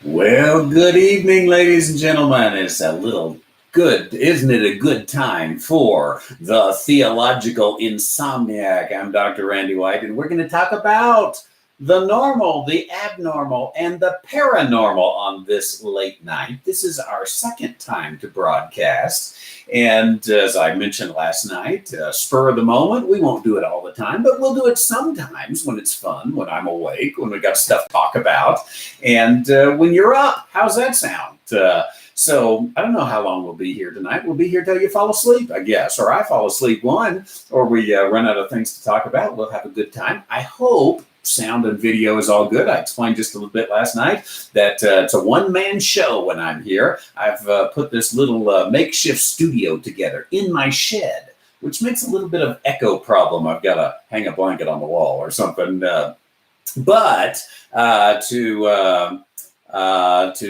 Well, good evening, ladies and gentlemen. It's a little good, isn't it? A good time for the Theological Insomniac. I'm Dr. Randy White, and we're going to talk about the normal, the abnormal, and the paranormal on this late night. This is our second time to broadcast. And as I mentioned last night, spur of the moment, we won't do it all the time, but we'll do it sometimes when it's fun, when I'm awake, when we got stuff to talk about. And when you're up, how's that sound? So I don't know how long we'll be here tonight. We'll be here till you fall asleep, I guess, or I fall asleep one, or we run out of things to talk about. We'll have a good time. I hope sound and video is all good. I explained just a little bit last night that it's a one-man show when I'm here. I've put this little makeshift studio together in my shed, which makes a little bit of echo problem. I've got to hang a blanket on the wall or something. But to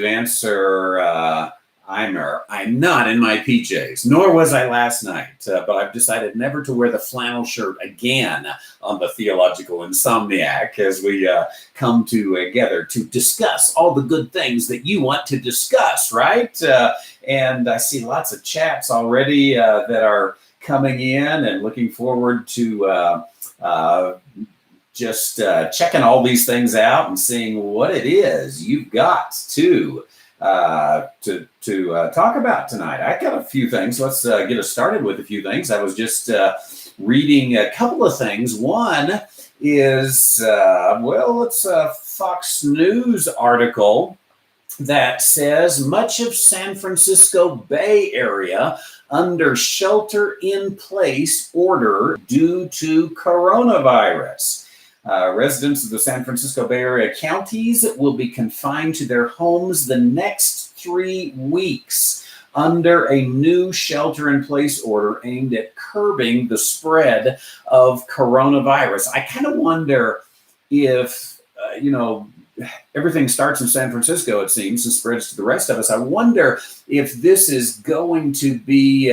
answer I'm not in my PJs, nor was I last night, but I've decided never to wear the flannel shirt again on the Theological Insomniac as we come together to discuss all the good things that you want to discuss, right? And I see lots of chats already that are coming in, and looking forward to just checking all these things out and seeing what it is you've got to talk about tonight. I got a few things. Let's get us started with a few things. I was just reading a couple of things. One is, it's a Fox News article that says much of San Francisco Bay Area under shelter-in-place order due to coronavirus. Residents of the San Francisco Bay Area counties will be confined to their homes the next 3 weeks under a new shelter-in-place order aimed at curbing the spread of coronavirus. I kind of wonder if, everything starts in San Francisco, it seems, and spreads to the rest of us. I wonder if this is going to be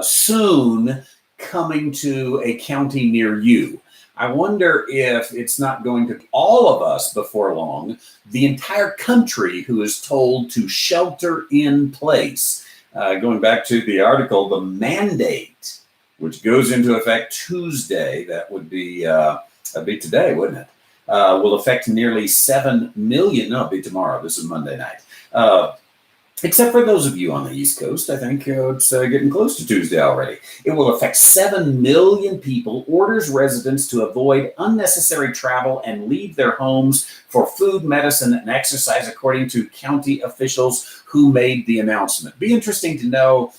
soon coming to a county near you. I wonder if it's not going to all of us before long, the entire country who is told to shelter in place. Going back to the article, the mandate, which goes into effect Tuesday, that would be that'd be today, wouldn't it? Will affect nearly 7 million. No, it'll be tomorrow. This is Monday night. Except for those of you on the East Coast, I think it's getting close to Tuesday already. It will affect 7 million people, orders residents to avoid unnecessary travel and leave their homes for food, medicine, and exercise, according to county officials who made the announcement. Be interesting to know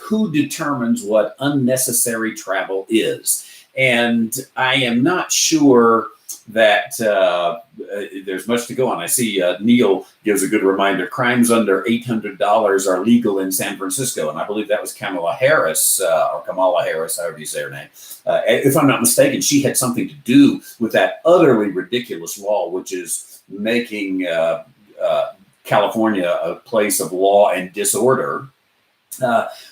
who determines what unnecessary travel is. And I am not sure that there's much to go on. I see Neil gives a good reminder. Crimes under $800 are legal in San Francisco. And I believe that was Kamala Harris, however you say her name. If I'm not mistaken, she had something to do with that utterly ridiculous law, which is making California a place of law and disorder.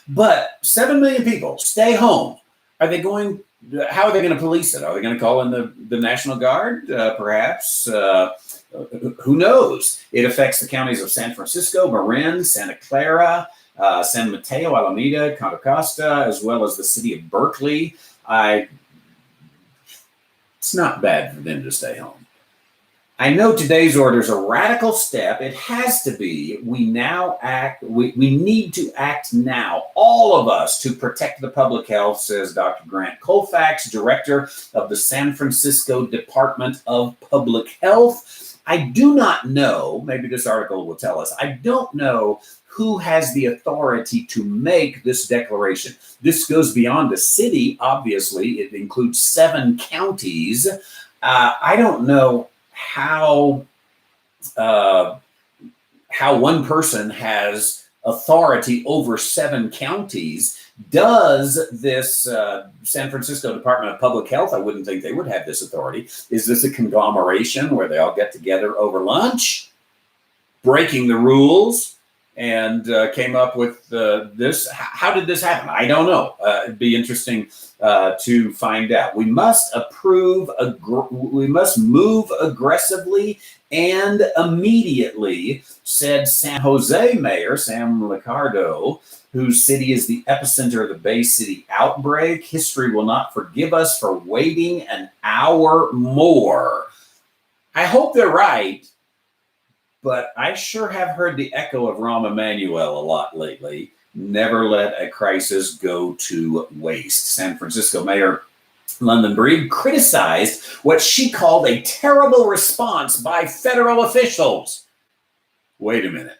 But 7 million people stay home. How are they going to police it? Are they going to call in the National Guard? Perhaps. Who knows? It affects the counties of San Francisco, Marin, Santa Clara, San Mateo, Alameda, Contra Costa, as well as the city of Berkeley. It's not bad for them to stay home. I know today's order is a radical step. It has to be. We need to act now, all of us, to protect the public health, says Dr. Grant Colfax, director of the San Francisco Department of Public Health. I do not know, maybe this article will tell us, I don't know who has the authority to make this declaration. This goes beyond the city, obviously. It includes 7 counties. I don't know how one person has authority over 7 counties. Does this San Francisco Department of Public Health, I wouldn't think they would have this authority. Is this a conglomeration where they all get together over lunch, breaking the rules, and came up with this. How did this happen? I don't know. It'd be interesting to find out. We must we must move aggressively and immediately, said San Jose Mayor Sam Liccardo, whose city is the epicenter of the Bay City outbreak. History will not forgive us for waiting an hour more. I hope they're right, but I sure have heard the echo of Rahm Emanuel a lot lately. Never let a crisis go to waste. San Francisco Mayor London Breed criticized what she called a terrible response by federal officials. Wait a minute.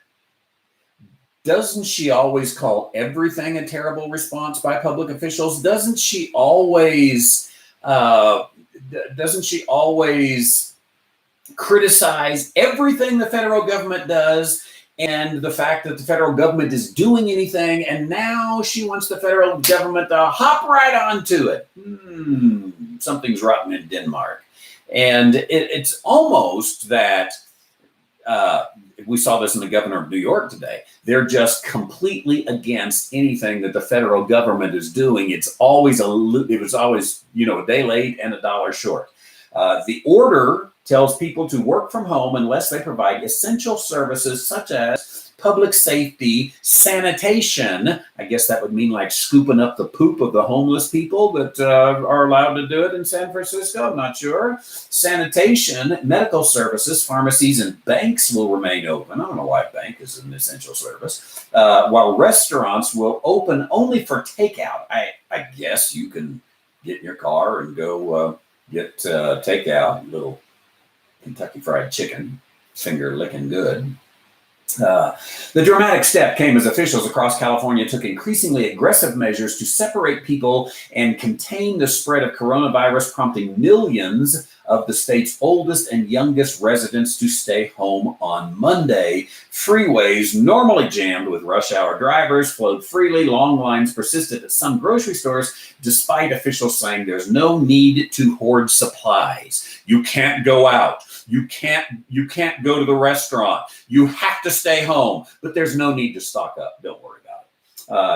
Doesn't she always call everything a terrible response by public officials? Doesn't she always criticize everything the federal government does and the fact that the federal government is doing anything, and now she wants the federal government to hop right onto it? Something's rotten in Denmark. And it's almost that we saw this in the governor of New York today. They're just completely against anything that the federal government is doing. It was always, a day late and a dollar short. The order tells people to work from home unless they provide essential services such as public safety, sanitation. I guess that would mean like scooping up the poop of the homeless people that are allowed to do it in San Francisco. I'm not sure. Sanitation, medical services, pharmacies, and banks will remain open. I don't know why a bank is an essential service. While restaurants will open only for takeout. I guess you can get in your car and go get takeout, little Kentucky Fried Chicken, finger licking good. The dramatic step came as officials across California took increasingly aggressive measures to separate people and contain the spread of coronavirus, prompting millions of the state's oldest and youngest residents to stay home on Monday. Freeways, normally jammed with rush hour drivers, flowed freely. Long lines persisted at some grocery stores, despite officials saying there's no need to hoard supplies. You can't go out. You can't go to the restaurant. You have to stay home, but there's no need to stock up. Don't worry about it.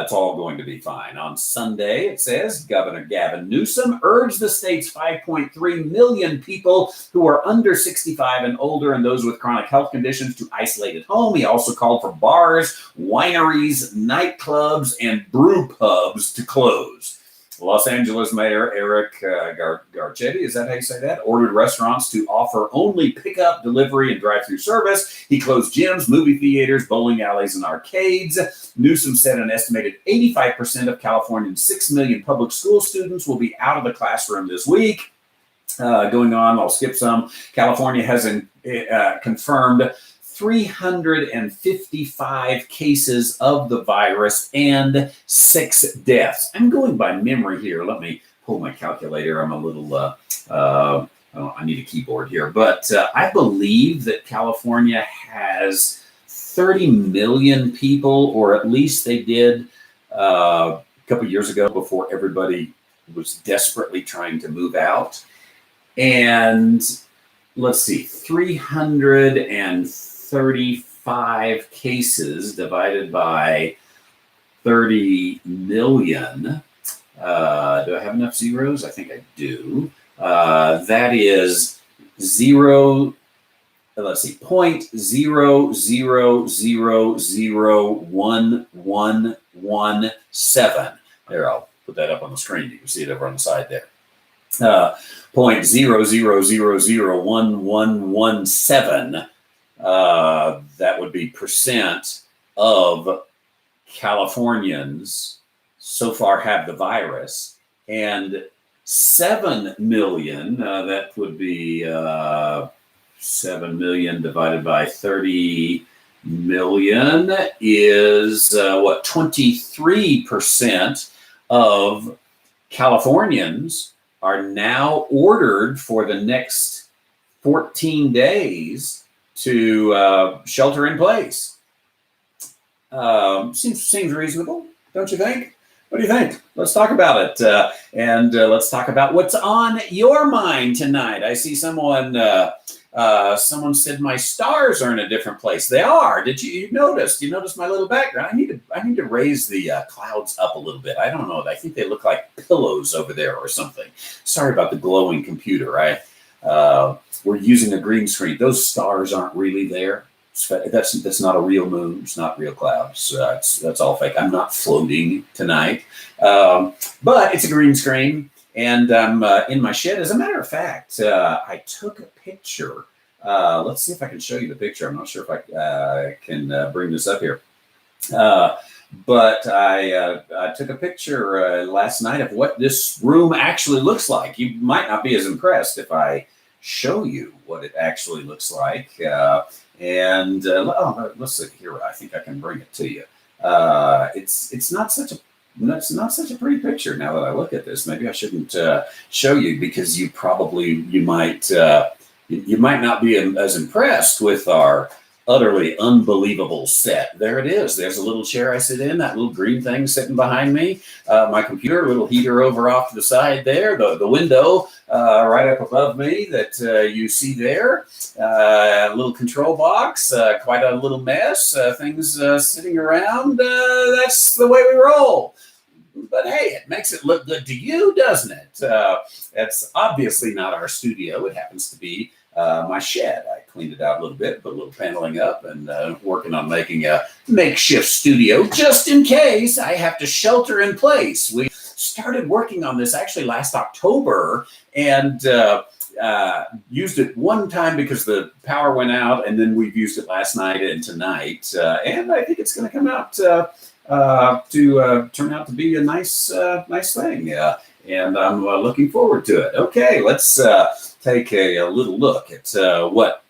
It's all going to be fine. On Sunday, it says, Governor Gavin Newsom urged the state's 5.3 million people who are under 65 and older and those with chronic health conditions to isolate at home. He also called for bars, wineries, nightclubs, and brew pubs to close. Los Angeles Mayor Eric Garcetti, is that how you say that? Ordered restaurants to offer only pickup, delivery, and drive-through service. He closed gyms, movie theaters, bowling alleys, and arcades. Newsom said an estimated 85% of California's 6 million public school students will be out of the classroom this week. Going on, I'll skip some. California has confirmed 355 cases of the virus and 6 deaths. I'm going by memory here. Let me pull my calculator. I'm a little, I need a keyboard here. But I believe that California has 30 million people, or at least they did a couple of years ago before everybody was desperately trying to move out. And let's see, 335 cases divided by 30 million. Do I have enough zeros? I think I do. That is 0.0000117. There, I'll put that up on the screen. You can see it over on the side there. 0.0001117. That would be percent of Californians so far have the virus, and 7 million, that would be 7 million divided by 30 million is 23% of Californians are now ordered for the next 14 days to shelter in place. Seems reasonable, don't you think? What do you think? Let's talk about it. And let's talk about what's on your mind tonight. I see someone Someone said my stars are in a different place. They are. Did you notice? You notice my little background? I need to raise the clouds up a little bit. I don't know. I think they look like pillows over there or something. Sorry about the glowing computer. We're using a green screen. Those stars aren't really there. That's not a real moon. It's not real clouds. That's all fake. I'm not floating tonight, but it's a green screen, and I'm in my shed. As a matter of fact, I took a picture. Let's see if I can show you the picture. I'm not sure if I can bring this up here, but I took a picture last night of what this room actually looks like. You might not be as impressed if I show you what it actually looks like. Let's see here. I think I can bring it to you. It's not such a pretty picture. Now that I look at this, maybe I shouldn't show you, because you might not be as impressed with our utterly unbelievable set. There it is. There's a little chair I sit in, that little green thing sitting behind me, my computer, a little heater over off to the side there, the window right up above me that you see there, a little control box, quite a little mess, things sitting around. That's the way we roll. But hey, it makes it look good to you, doesn't it? That's obviously not our studio. It happens to be my shed. I cleaned it out a little bit, put a little paneling up, and working on making a makeshift studio just in case I have to shelter in place. We started working on this actually last October, and used it one time because the power went out, and then we've used it last night and tonight, and I think it's going to come out to turn out to be a nice thing, and I'm looking forward to it. Okay, let's take a little look at what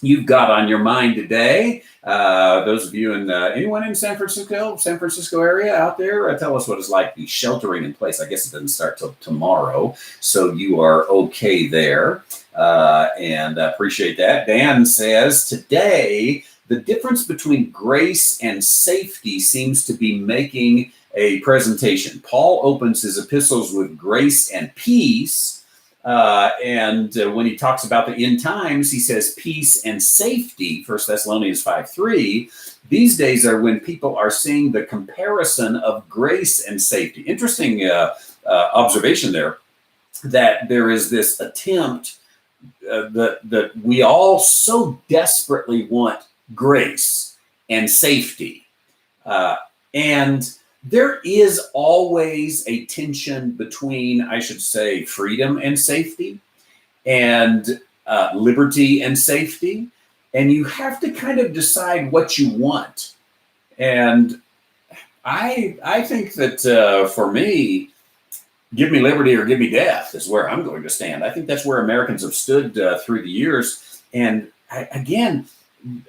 you've got on your mind today. Those of you anyone in San Francisco area out there, tell us what it's like to be sheltering in place. I guess it doesn't start till tomorrow, so you are okay there, and I appreciate that. Dan says, today, the difference between grace and safety seems to be making a presentation. Paul opens his epistles with grace and peace, and when he talks about the end times, he says peace and safety, 1 Thessalonians 5:3. These days are when people are seeing the comparison of grace and safety. Interesting observation there, that there is this attempt that we all so desperately want grace and safety. And there is always a tension between, I should say, freedom and safety, and liberty and safety. And you have to kind of decide what you want. And I think that for me, give me liberty or give me death is where I'm going to stand. I think that's where Americans have stood through the years. And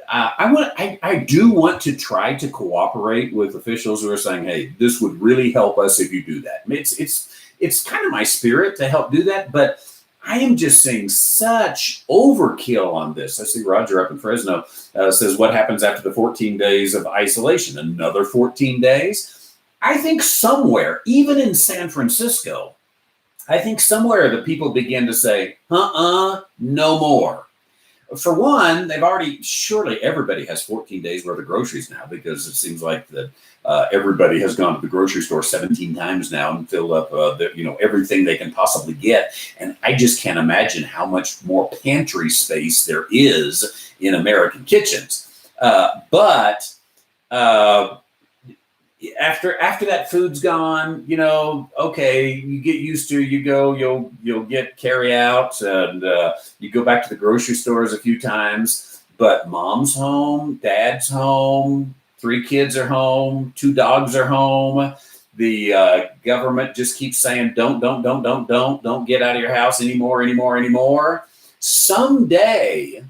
I do want to try to cooperate with officials who are saying, hey, this would really help us if you do that. I mean, it's kind of my spirit to help do that, but I am just seeing such overkill on this. I see Roger up in Fresno says, what happens after the 14 days of isolation? Another 14 days? I think somewhere, even in San Francisco, I think somewhere the people begin to say, no more. For one, surely everybody has 14 days worth of groceries now, because it seems like that everybody has gone to the grocery store 17 times now and filled up everything they can possibly get. And I just can't imagine how much more pantry space there is in American kitchens. But after that food's gone, okay, you get used to, you'll get carry out, and you go back to the grocery stores a few times, but mom's home, dad's home, 3 kids are home, 2 dogs are home. The government just keeps saying, don't get out of your house anymore. Someday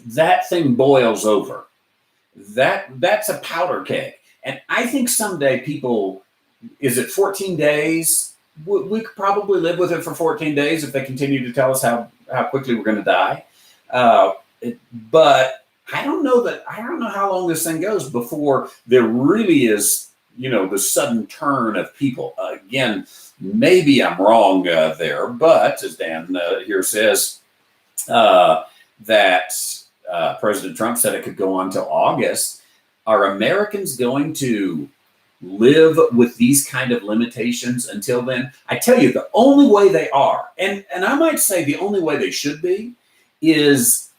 that thing boils over. That's a powder keg. And I think someday people, is it 14 days? We could probably live with it for 14 days if they continue to tell us how quickly we're going to die. But I don't know how long this thing goes before there really is, the sudden turn of people. Again, maybe I'm wrong there, but as Dan here says, that President Trump said it could go on till August. Are Americans going to live with these kind of limitations until then? I tell you, the only way they are, and I might say the only way they should be, is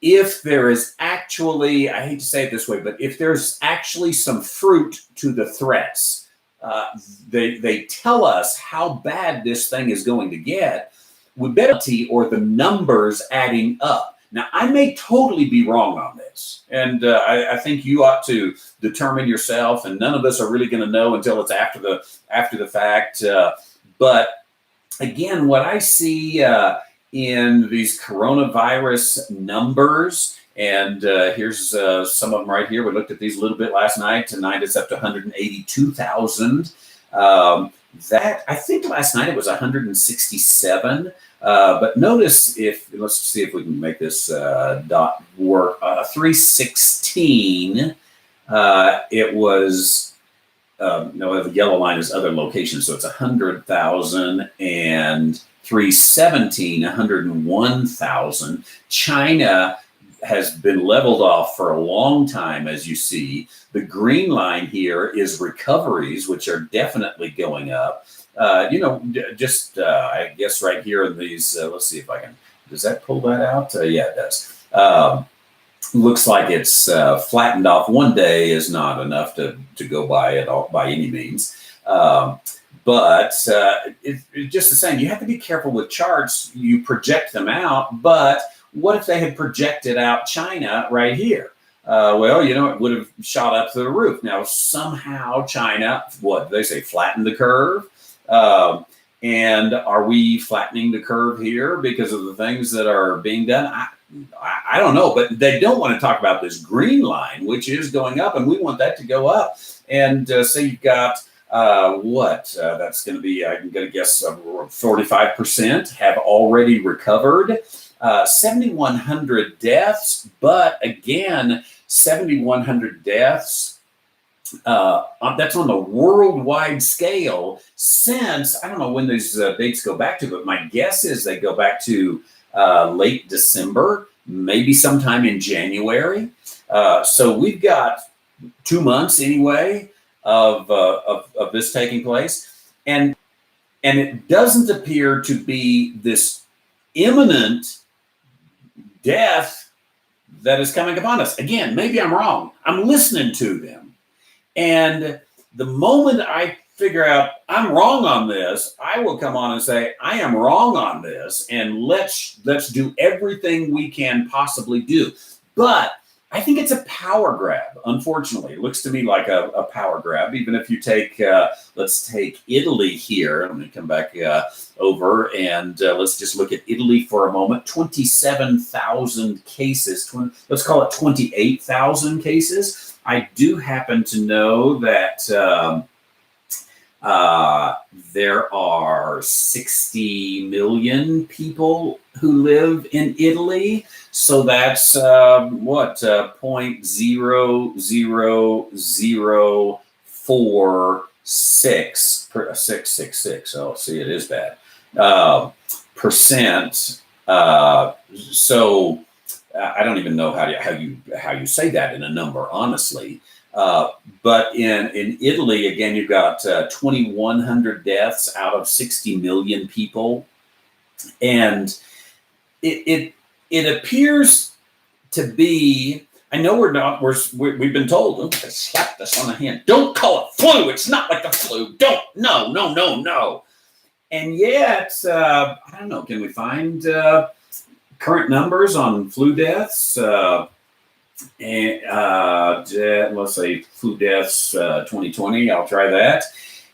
if there is actually, I hate to say it this way, but if there's actually some fruit to the threats. They tell us how bad this thing is going to get, with better or the numbers adding up. Now, I may totally be wrong on this, and I think you ought to determine yourself, and none of us are really going to know until it's after the fact. But again, what I see in these coronavirus numbers, and here's some of them right here. We looked at these a little bit last night. Tonight it's up to 182,000. That, I think last night it was 167. But notice let's see if we can make this dot work. 316, it was, no, the yellow line is other locations, so it's 100,000, and 317, 101,000. China has been leveled off for a long time, as you see. The green line here is recoveries, which are definitely going up. I guess right here in these, let's see if I can, does that pull that out? Yeah, it does. Looks like it's flattened off. One day is not enough to go by at all, by any means. But it's just the same. You have to be careful with charts. You project them out, but what if they had projected out China right here? It would have shot up to the roof. Now, somehow China, what do they say, flattened the curve? And are we flattening the curve here because of the things that are being done? I don't know, but they don't want to talk about this green line, which is going up, and we want that to go up. And so you've got that's going to be, I'm going to guess 45% have already recovered. 7,100 deaths, but again, 7,100 deaths, that's on the worldwide scale since, I don't know when these dates go back to, but my guess is they go back to late December, maybe sometime in January. So we've got 2 months anyway of this taking place. And it doesn't appear to be this imminent death that is coming upon us. Again, maybe I'm wrong. I'm listening to them. And the moment I figure out I'm wrong on this, I will come on and say, I am wrong on this, and let's do everything we can possibly do. But I think it's a power grab, unfortunately. It looks to me like a power grab. Even if you take, let's take Italy here. Let me come back over, and let's just look at Italy for a moment. 27,000 cases. Let's call it 28,000 cases. I do happen to know that there are 60 million people who live in Italy. So that's 0.00046. Oh, see, it is bad. Percent. So I don't even know how you say that in a number, honestly. But in Italy, again, you've got 2,100 deaths out of 60 million people, and it appeers to be. I know we're not. We've been told. Oh, slap this on the hand. Don't call it flu. It's not like the flu. Don't. No. And yet, I don't know. Can we find current numbers on flu deaths? And let's say flu deaths 2020. I'll try that.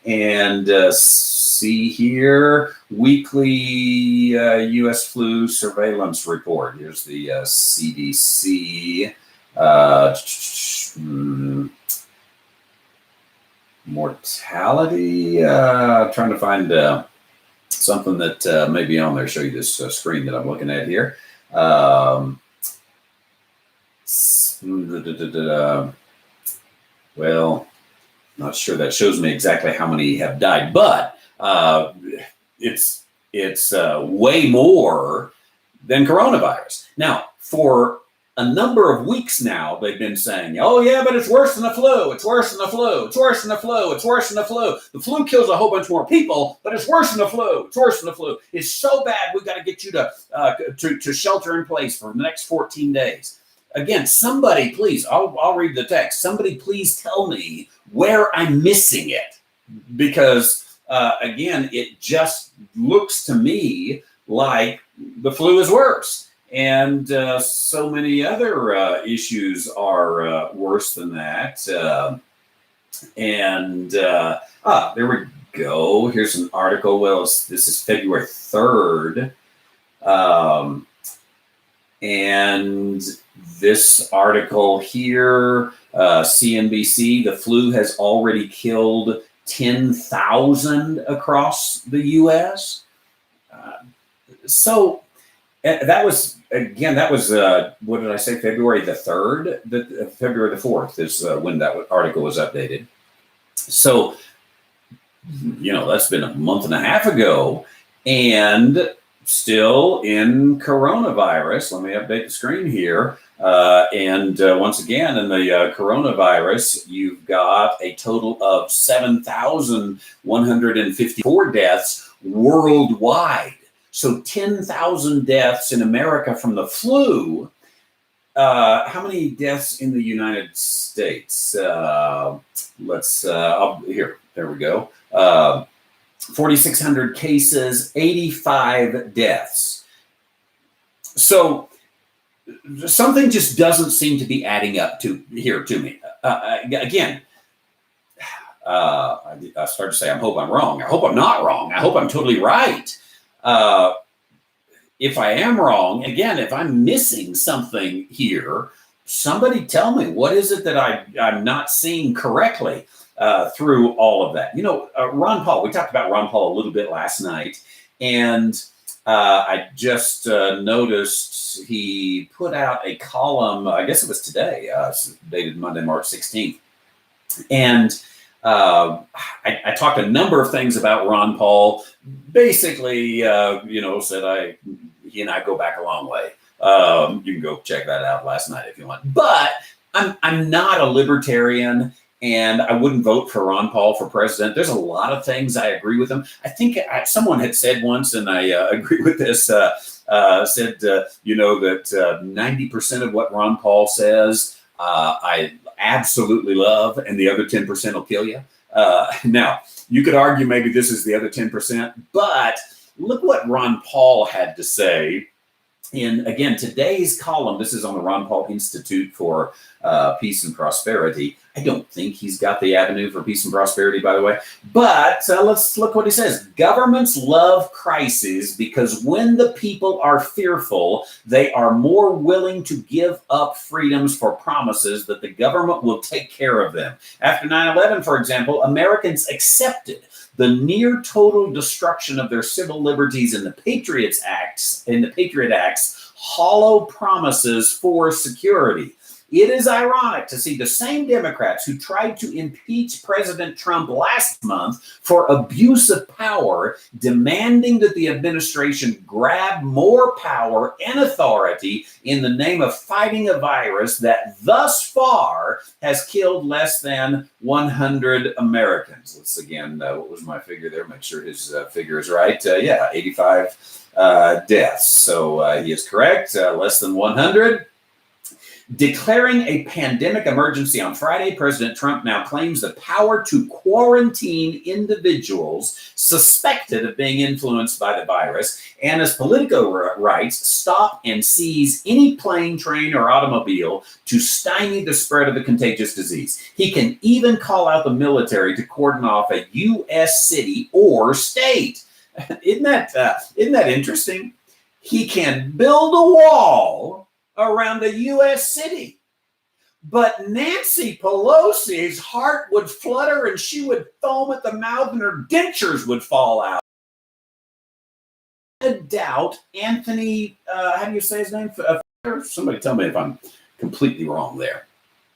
And see here, weekly U.S. flu surveillance report. Here's the CDC. Mortality. Trying to find something that may be on there. Show you this screen that I'm looking at here. Well, not sure that shows me exactly how many have died, but it's way more than coronavirus. Now, for a number of weeks now, they've been saying, oh, yeah, but it's worse than the flu. It's worse than the flu. It's worse than the flu. It's worse than the flu. The flu kills a whole bunch more people, but it's worse than the flu. It's worse than the flu. It's so bad, we've got to get you to shelter in place for the next 14 days. Again, somebody, please, I'll read the text. Somebody, please tell me where I'm missing it. Because, again, it just looks to me like the flu is worse. And so many other issues are worse than that. There we go. Here's an article. Well, this is February 3rd. And this article here, CNBC, the flu has already killed 10,000 across the U.S. So that was, again, what did I say, February the 3rd? February the 4th is when that article was updated. So, that's been a month and a half ago, and still in coronavirus. Let me update the screen here. Once again, in the coronavirus, you've got a total of 7,154 deaths worldwide. So 10,000 deaths in America from the flu. How many deaths in the United States? There we go. 4,600 cases, 85 deaths. So something just doesn't seem to be adding up to me. Again, I start to say, I hope I'm wrong. I hope I'm not wrong. I hope I'm totally right. If I am wrong, again, if I'm missing something here, somebody tell me, what is it that I'm not seeing correctly through all of that? Ron Paul, we talked about Ron Paul a little bit last night, and I just noticed he put out a column, I guess it was today, dated Monday, March 16th. And I talked a number of things about Ron Paul. Basically, said he and I go back a long way. You can go check that out last night if you want. But I'm not a libertarian, and I wouldn't vote for Ron Paul for president. There's a lot of things I agree with him. I think someone had said once, and I agree with this, said, that 90% of what Ron Paul says, I absolutely love, and the other 10% will kill you. Now, you could argue maybe this is the other 10%, but look what Ron Paul had to say in, again, today's column. This is on the Ron Paul Institute for Peace and Prosperity. I don't think he's got the avenue for peace and prosperity, by the way. But let's look what he says. Governments love crises because when the people are fearful, they are more willing to give up freedoms for promises that the government will take care of them. After 9/11, for example, Americans accepted the near total destruction of their civil liberties in the Patriot Act's hollow promises for security. It is ironic to see the same Democrats who tried to impeach President Trump last month for abuse of power, demanding that the administration grab more power and authority in the name of fighting a virus that thus far has killed less than 100 Americans. Let's again, what was my figure there? Make sure his figure is right. 85 deaths. So he is correct. Less than 100. Declaring a pandemic emergency on Friday, President Trump now claims the power to quarantine individuals suspected of being influenced by the virus, and as Politico writes, stop and seize any plane, train, or automobile to stymie the spread of the contagious disease. He can even call out the military to cordon off a U.S. city or state. Isn't that interesting? He can build a wall around a U.S. city. But Nancy Pelosi's heart would flutter and she would foam at the mouth and her dentures would fall out. I doubt Anthony, how do you say his name? Somebody tell me if I'm completely wrong there.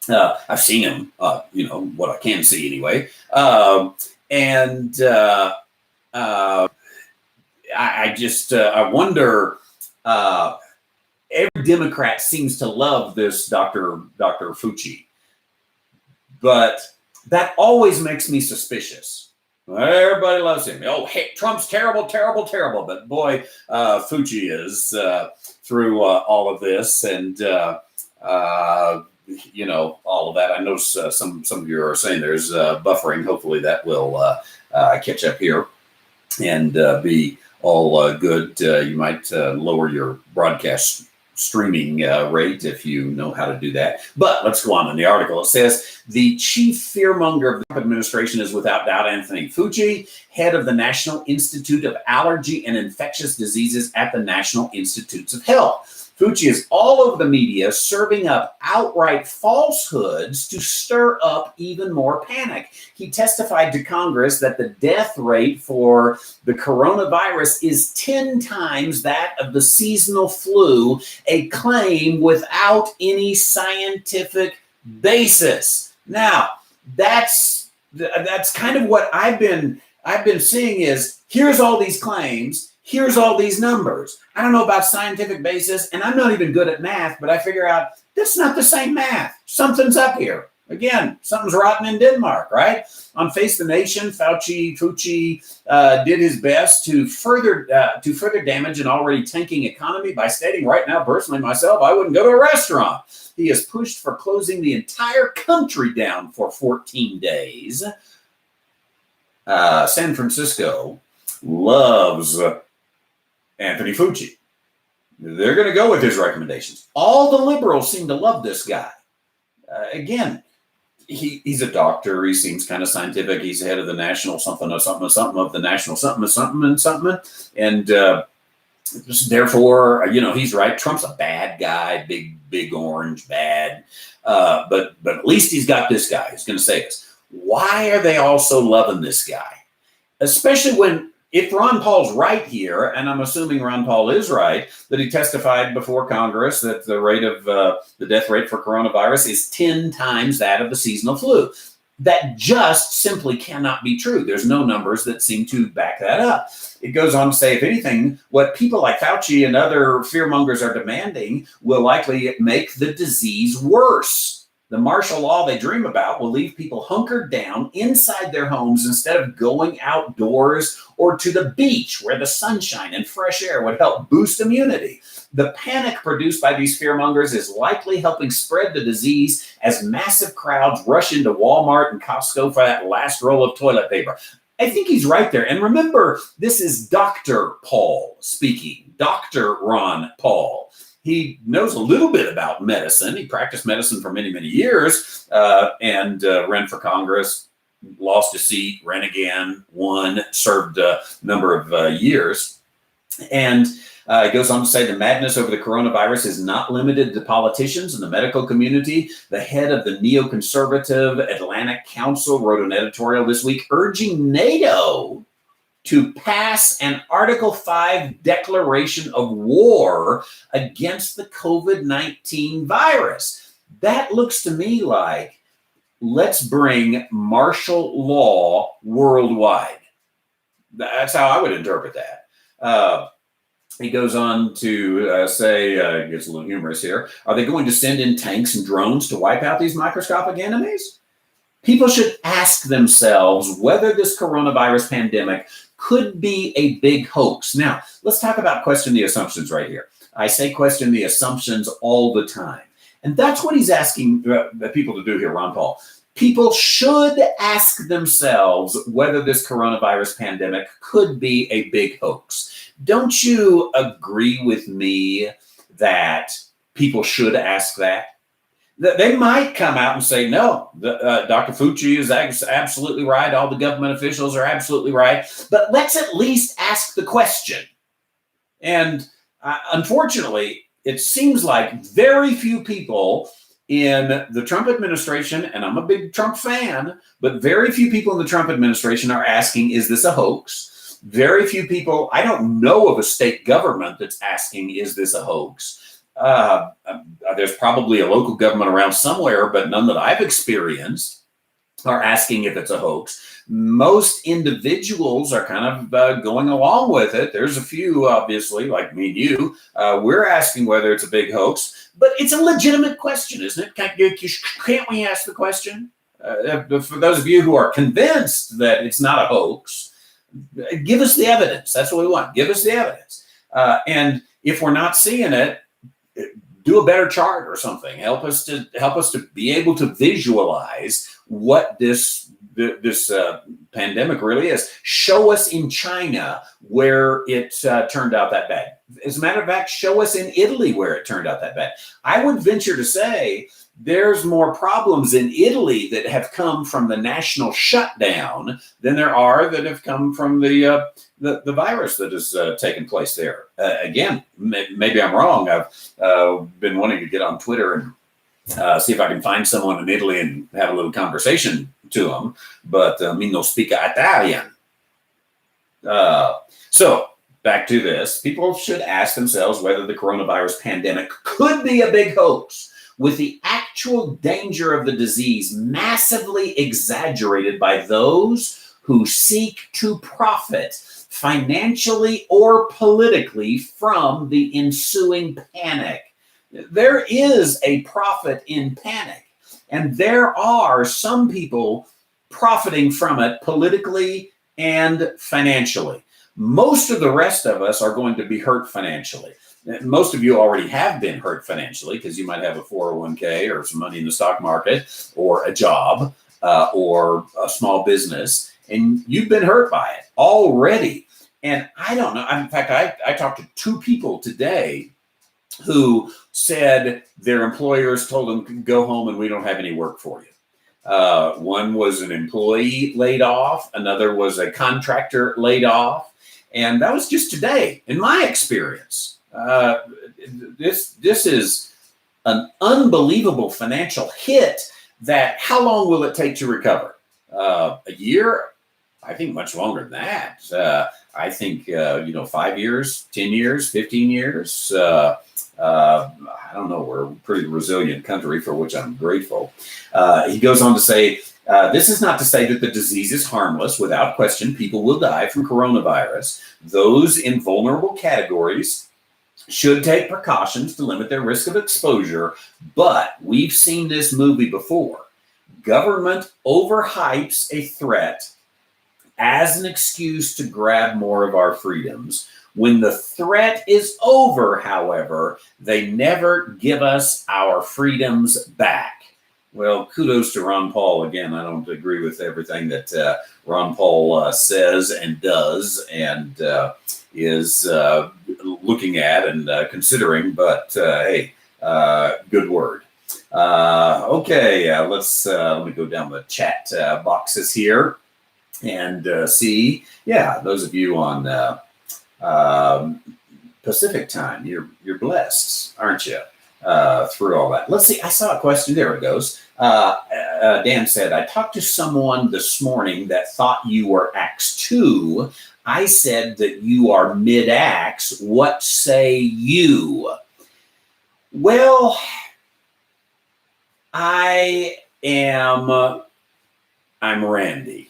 I've seen him, what I can see anyway. I wonder, every Democrat seems to love this Dr. Fauci, but that always makes me suspicious. Everybody loves him. Oh, hey, Trump's terrible, terrible, terrible. But boy, Fauci is through all of this, and all of that. I know some of you are saying there's buffering. Hopefully that will catch up here and be all good. You might lower your broadcast streaming rate if you know how to do that. But let's go on in the article. It says the chief fearmonger of the Trump administration is without doubt Anthony Fauci, head of the National Institute of Allergy and Infectious Diseases at the National Institutes of Health. Fauci is all over the media serving up outright falsehoods to stir up even more panic. He testified to Congress that the death rate for the coronavirus is 10 times that of the seasonal flu, a claim without any scientific basis. Now, that's kind of what I've been seeing is here's all these claims. Here's all these numbers. I don't know about scientific basis, and I'm not even good at math, but I figure out that's not the same math. Something's up here. Again, something's rotten in Denmark, right? On Face the Nation, Fauci did his best to further damage an already tanking economy by stating, right now, personally, myself, I wouldn't go to a restaurant. He has pushed for closing the entire country down for 14 days. San Francisco loves Anthony Fauci. They're going to go with his recommendations. All the liberals seem to love this guy. Again, he's a doctor. He seems kind of scientific. He's head of the national something of the national something. And therefore, he's right. Trump's a bad guy, big orange, bad. But at least he's got this guy who's going to say this. Why are they all so loving this guy? Especially if Ron Paul's right here, and I'm assuming Ron Paul is right, that he testified before Congress that the rate of the death rate for coronavirus is 10 times that of the seasonal flu. That just simply cannot be true. There's no numbers that seem to back that up. It goes on to say, if anything, what people like Fauci and other fearmongers are demanding will likely make the disease worse. The martial law they dream about will leave people hunkered down inside their homes instead of going outdoors or to the beach where the sunshine and fresh air would help boost immunity. The panic produced by these fearmongers is likely helping spread the disease as massive crowds rush into Walmart and Costco for that last roll of toilet paper. I think he's right there. And remember, this is Dr. Paul speaking, Dr. Ron Paul. He knows a little bit about medicine. He practiced medicine for many, many years and ran for Congress, lost a seat, ran again, won, served a number of years. And it goes on to say the madness over the coronavirus is not limited to politicians and the medical community. The head of the neoconservative Atlantic Council wrote an editorial this week urging NATO to pass an Article 5 declaration of war against the COVID-19 virus. That looks to me like, let's bring martial law worldwide. That's how I would interpret that. He goes on to say, it gets a little humorous here, are they going to send in tanks and drones to wipe out these microscopic enemies? People should ask themselves whether this coronavirus pandemic could be a big hoax. Now, let's talk about question the assumptions right here. I say question the assumptions all the time. And that's what he's asking people to do here, Ron Paul. People should ask themselves whether this coronavirus pandemic could be a big hoax. Don't you agree with me that people should ask that? They might come out and say, no, Dr. Fauci is absolutely right. All the government officials are absolutely right. But let's at least ask the question. And unfortunately, it seems like very few people in the Trump administration, and I'm a big Trump fan, but very few people in the Trump administration are asking, is this a hoax? Very few people, I don't know of a state government that's asking, is this a hoax? There's probably a local government around somewhere, but none that I've experienced. are asking if it's a hoax. Most individuals are kind of going along with it. There's a few, obviously, like me and you. We're asking whether it's a big hoax, but it's a legitimate question, isn't it? Can't we ask the question? For those of you who are convinced that it's not a hoax, give us the evidence. That's what we want. Give us the evidence. And if we're not seeing it, do a better chart or something. Help us to be able to visualize what this pandemic really is. Show us in China where it turned out that bad. As a matter of fact, show us in Italy where it turned out that bad. I would venture to say there's more problems in Italy that have come from the national shutdown than there are that have come from the virus that has taken place there. Again, maybe I'm wrong. I've been wanting to get on Twitter and see if I can find someone in Italy and have a little conversation to them, but mi non speak Italian. So back to this. People should ask themselves whether the coronavirus pandemic could be a big hoax, with the actual danger of the disease massively exaggerated by those who seek to profit financially or politically from the ensuing panic. There is a profit in panic, and there are some people profiting from it politically and financially. Most of the rest of us are going to be hurt financially. Most of you already have been hurt financially because you might have a 401k or some money in the stock market or a job or a small business, and you've been hurt by it already. And I don't know. In fact, I talked to two people today who said their employers told them, go home and we don't have any work for you. One was an employee laid off. Another was a contractor laid off. And that was just today, in my experience. This is an unbelievable financial hit that how long will it take to recover? A year? I think much longer than that. I think, 5 years, 10 years, 15 years. I don't know. We're a pretty resilient country, for which I'm grateful. He goes on to say, this is not to say that the disease is harmless. Without question, people will die from coronavirus. Those in vulnerable categories should take precautions to limit their risk of exposure. But we've seen this movie before. Government overhypes a threat as an excuse to grab more of our freedoms. When the threat is over, however, they never give us our freedoms back. Well, kudos to Ron Paul. Again, I don't agree with everything that Ron Paul says and does and is looking at and considering, but hey, good word. Okay, let me go down the chat boxes here and see. Yeah, those of you on Pacific time, you're blessed, aren't you? Through all that. Let's see. I saw a question. There it goes. Dan said, I talked to someone this morning that thought you were Acts 2. I said that you are mid-Acts. What say you? Well, I'm Randy.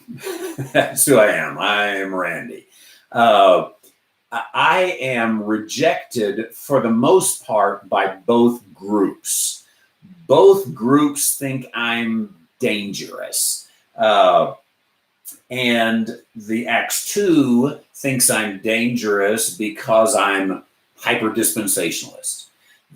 That's who I am. I'm Randy. I am rejected for the most part by both groups. Both groups think I'm dangerous. And the Acts 2 thinks I'm dangerous because I'm hyper-dispensationalist.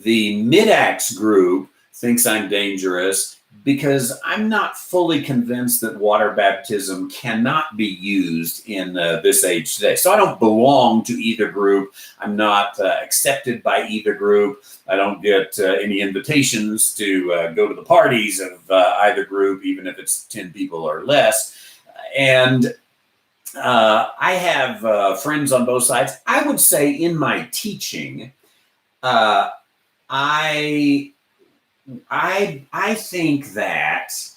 The Mid-Acts group thinks I'm dangerous because I'm not fully convinced that water baptism cannot be used in this age today. So I don't belong to either group. I'm not accepted by either group. I don't get any invitations to go to the parties of either group, even if it's 10 people or less. And I have friends on both sides. I would say in my teaching, I think that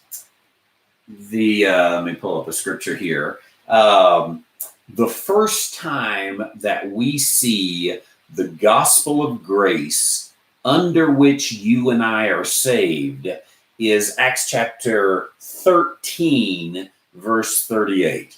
let me pull up a scripture here. The first time that we see the gospel of grace under which you and I are saved is Acts chapter 13, verse 38.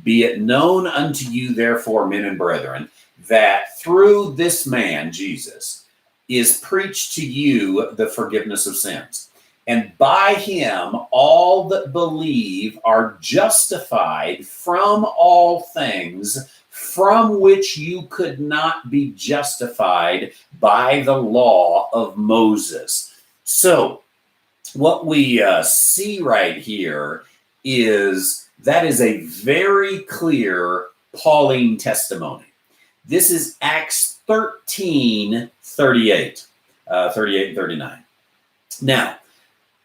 Be it known unto you, therefore, men and brethren, that through this man, Jesus, is preached to you the forgiveness of sins. And by him, all that believe are justified from all things from which you could not be justified by the law of Moses. So, what we see right here is that is a very clear Pauline testimony. This is Acts 13, 38 and 39. Now,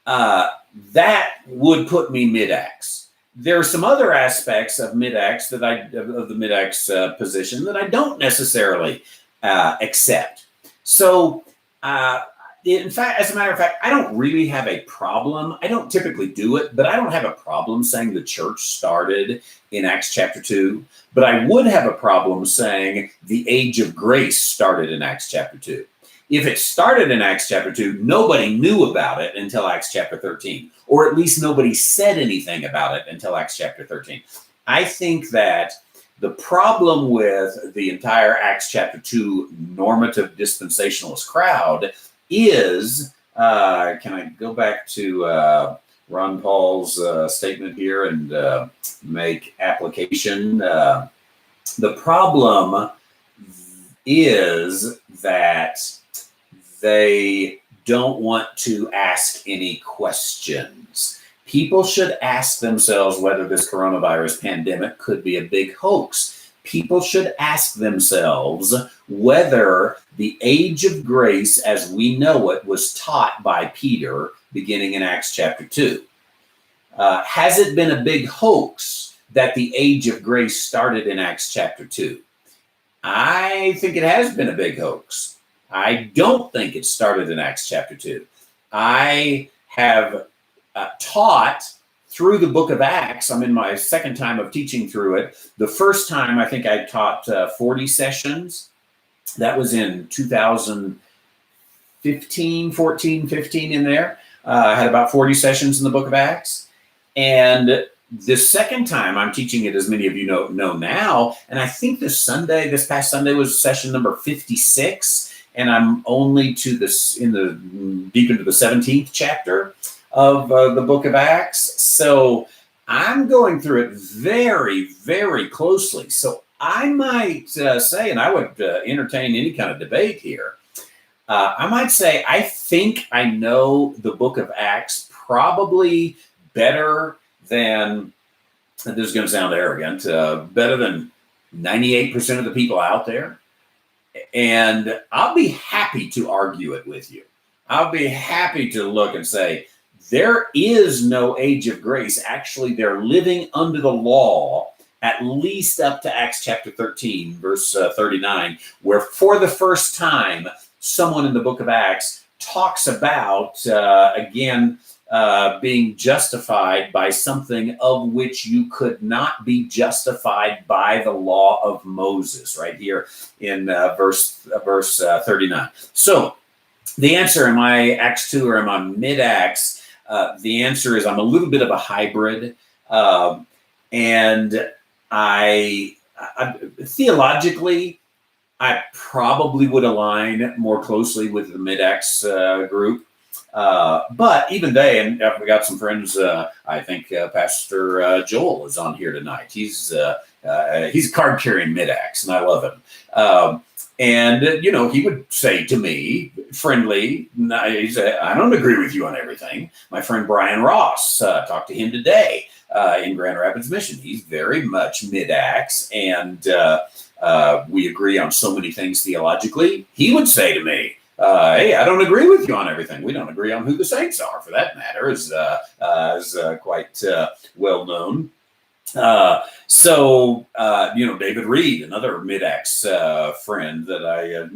that would put me mid-Acts. There are some other aspects of mid-Acts of the mid-Acts position that I don't necessarily accept. So, in fact, as a matter of fact, I don't really have a problem. I don't typically do it, but I don't have a problem saying the church started in Acts chapter 2. But I would have a problem saying the age of grace started in Acts chapter 2. If it started in Acts chapter 2, nobody knew about it until Acts chapter 13, or at least nobody said anything about it until Acts chapter 13. I think that the problem with the entire Acts chapter 2 normative dispensationalist crowd is, can I go back to Ron Paul's statement here and make application? The problem is that they don't want to ask any questions. People should ask themselves whether this coronavirus pandemic could be a big hoax. People should ask themselves whether the age of grace as we know it was taught by Peter beginning in Acts chapter 2. Has it been a big hoax that the age of grace started in Acts chapter 2? I think it has been a big hoax. I don't think it started in Acts chapter 2. I have taught through the book of Acts. I'm in my second time of teaching through it. The first time, I think I taught 40 sessions. That was in 2015, 14, 15 in there. I had about 40 sessions in the book of Acts. And the second time I'm teaching it, as many of you know now, and I think this past Sunday was session number 56. And I'm only deep into the 17th chapter of the book of Acts. So I'm going through it very, very closely. So I might say, and I would entertain any kind of debate here, I might say I think I know the book of Acts probably better than, and this is going to sound arrogant, better than 98% of the people out there. And I'll be happy to argue it with you. I'll be happy to look and say, there is no age of grace. Actually, they're living under the law, at least up to Acts chapter 13, verse 39, where for the first time, someone in the book of Acts talks about, being justified by something of which you could not be justified by the law of Moses, right here in verse 39. So the answer, am I Acts 2 or am I mid-Acts? The answer is I'm a little bit of a hybrid. And I theologically, I probably would align more closely with the mid-Acts group. But even they, and we got some friends, I think Pastor Joel is on here tonight. He's a card-carrying mid-Acts, and I love him. And he would say to me, friendly, he said, I don't agree with you on everything. My friend Brian Ross, talked to him today in Grand Rapids Mission. He's very much mid-Acts, and we agree on so many things theologically. He would say to me, hey, I don't agree with you on everything. We don't agree on who the saints are, for that matter, is quite well known. David Reed, another mid-Acts friend that I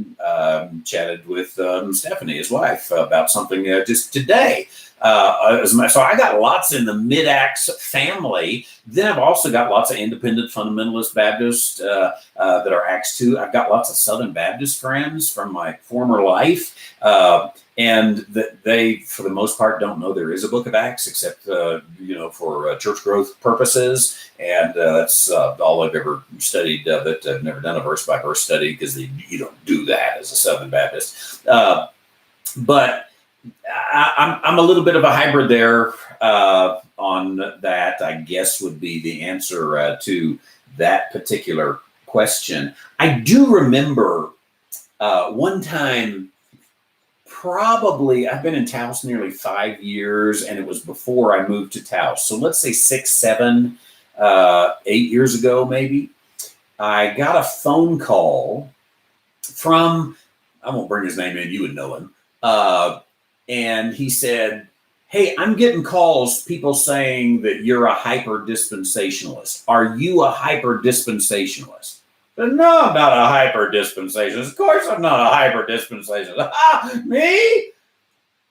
chatted with Stephanie, his wife, about something just today. So I got lots in the Mid-Acts family. Then I've also got lots of independent fundamentalist Baptists that are Acts 2. I've got lots of Southern Baptist friends from my former life. And that they, for the most part, don't know there is a book of Acts, except for church growth purposes, and that's all I've ever studied of it. I've never done a verse by verse study because you don't do that as a Southern Baptist. But I'm a little bit of a hybrid there on that, I guess, would be the answer to that particular question. I do remember one time. Probably, I've been in Taos nearly 5 years, and it was before I moved to Taos. So let's say 6, 7, 8 years ago, maybe. I got a phone call from, I won't bring his name in, you would know him. And he said, "Hey, I'm getting calls, people saying that you're a hyper-dispensationalist. Are you a hyper-dispensationalist?" No, I'm not a hyper-dispensationalist. Of course I'm not a hyper-dispensationalist. Me?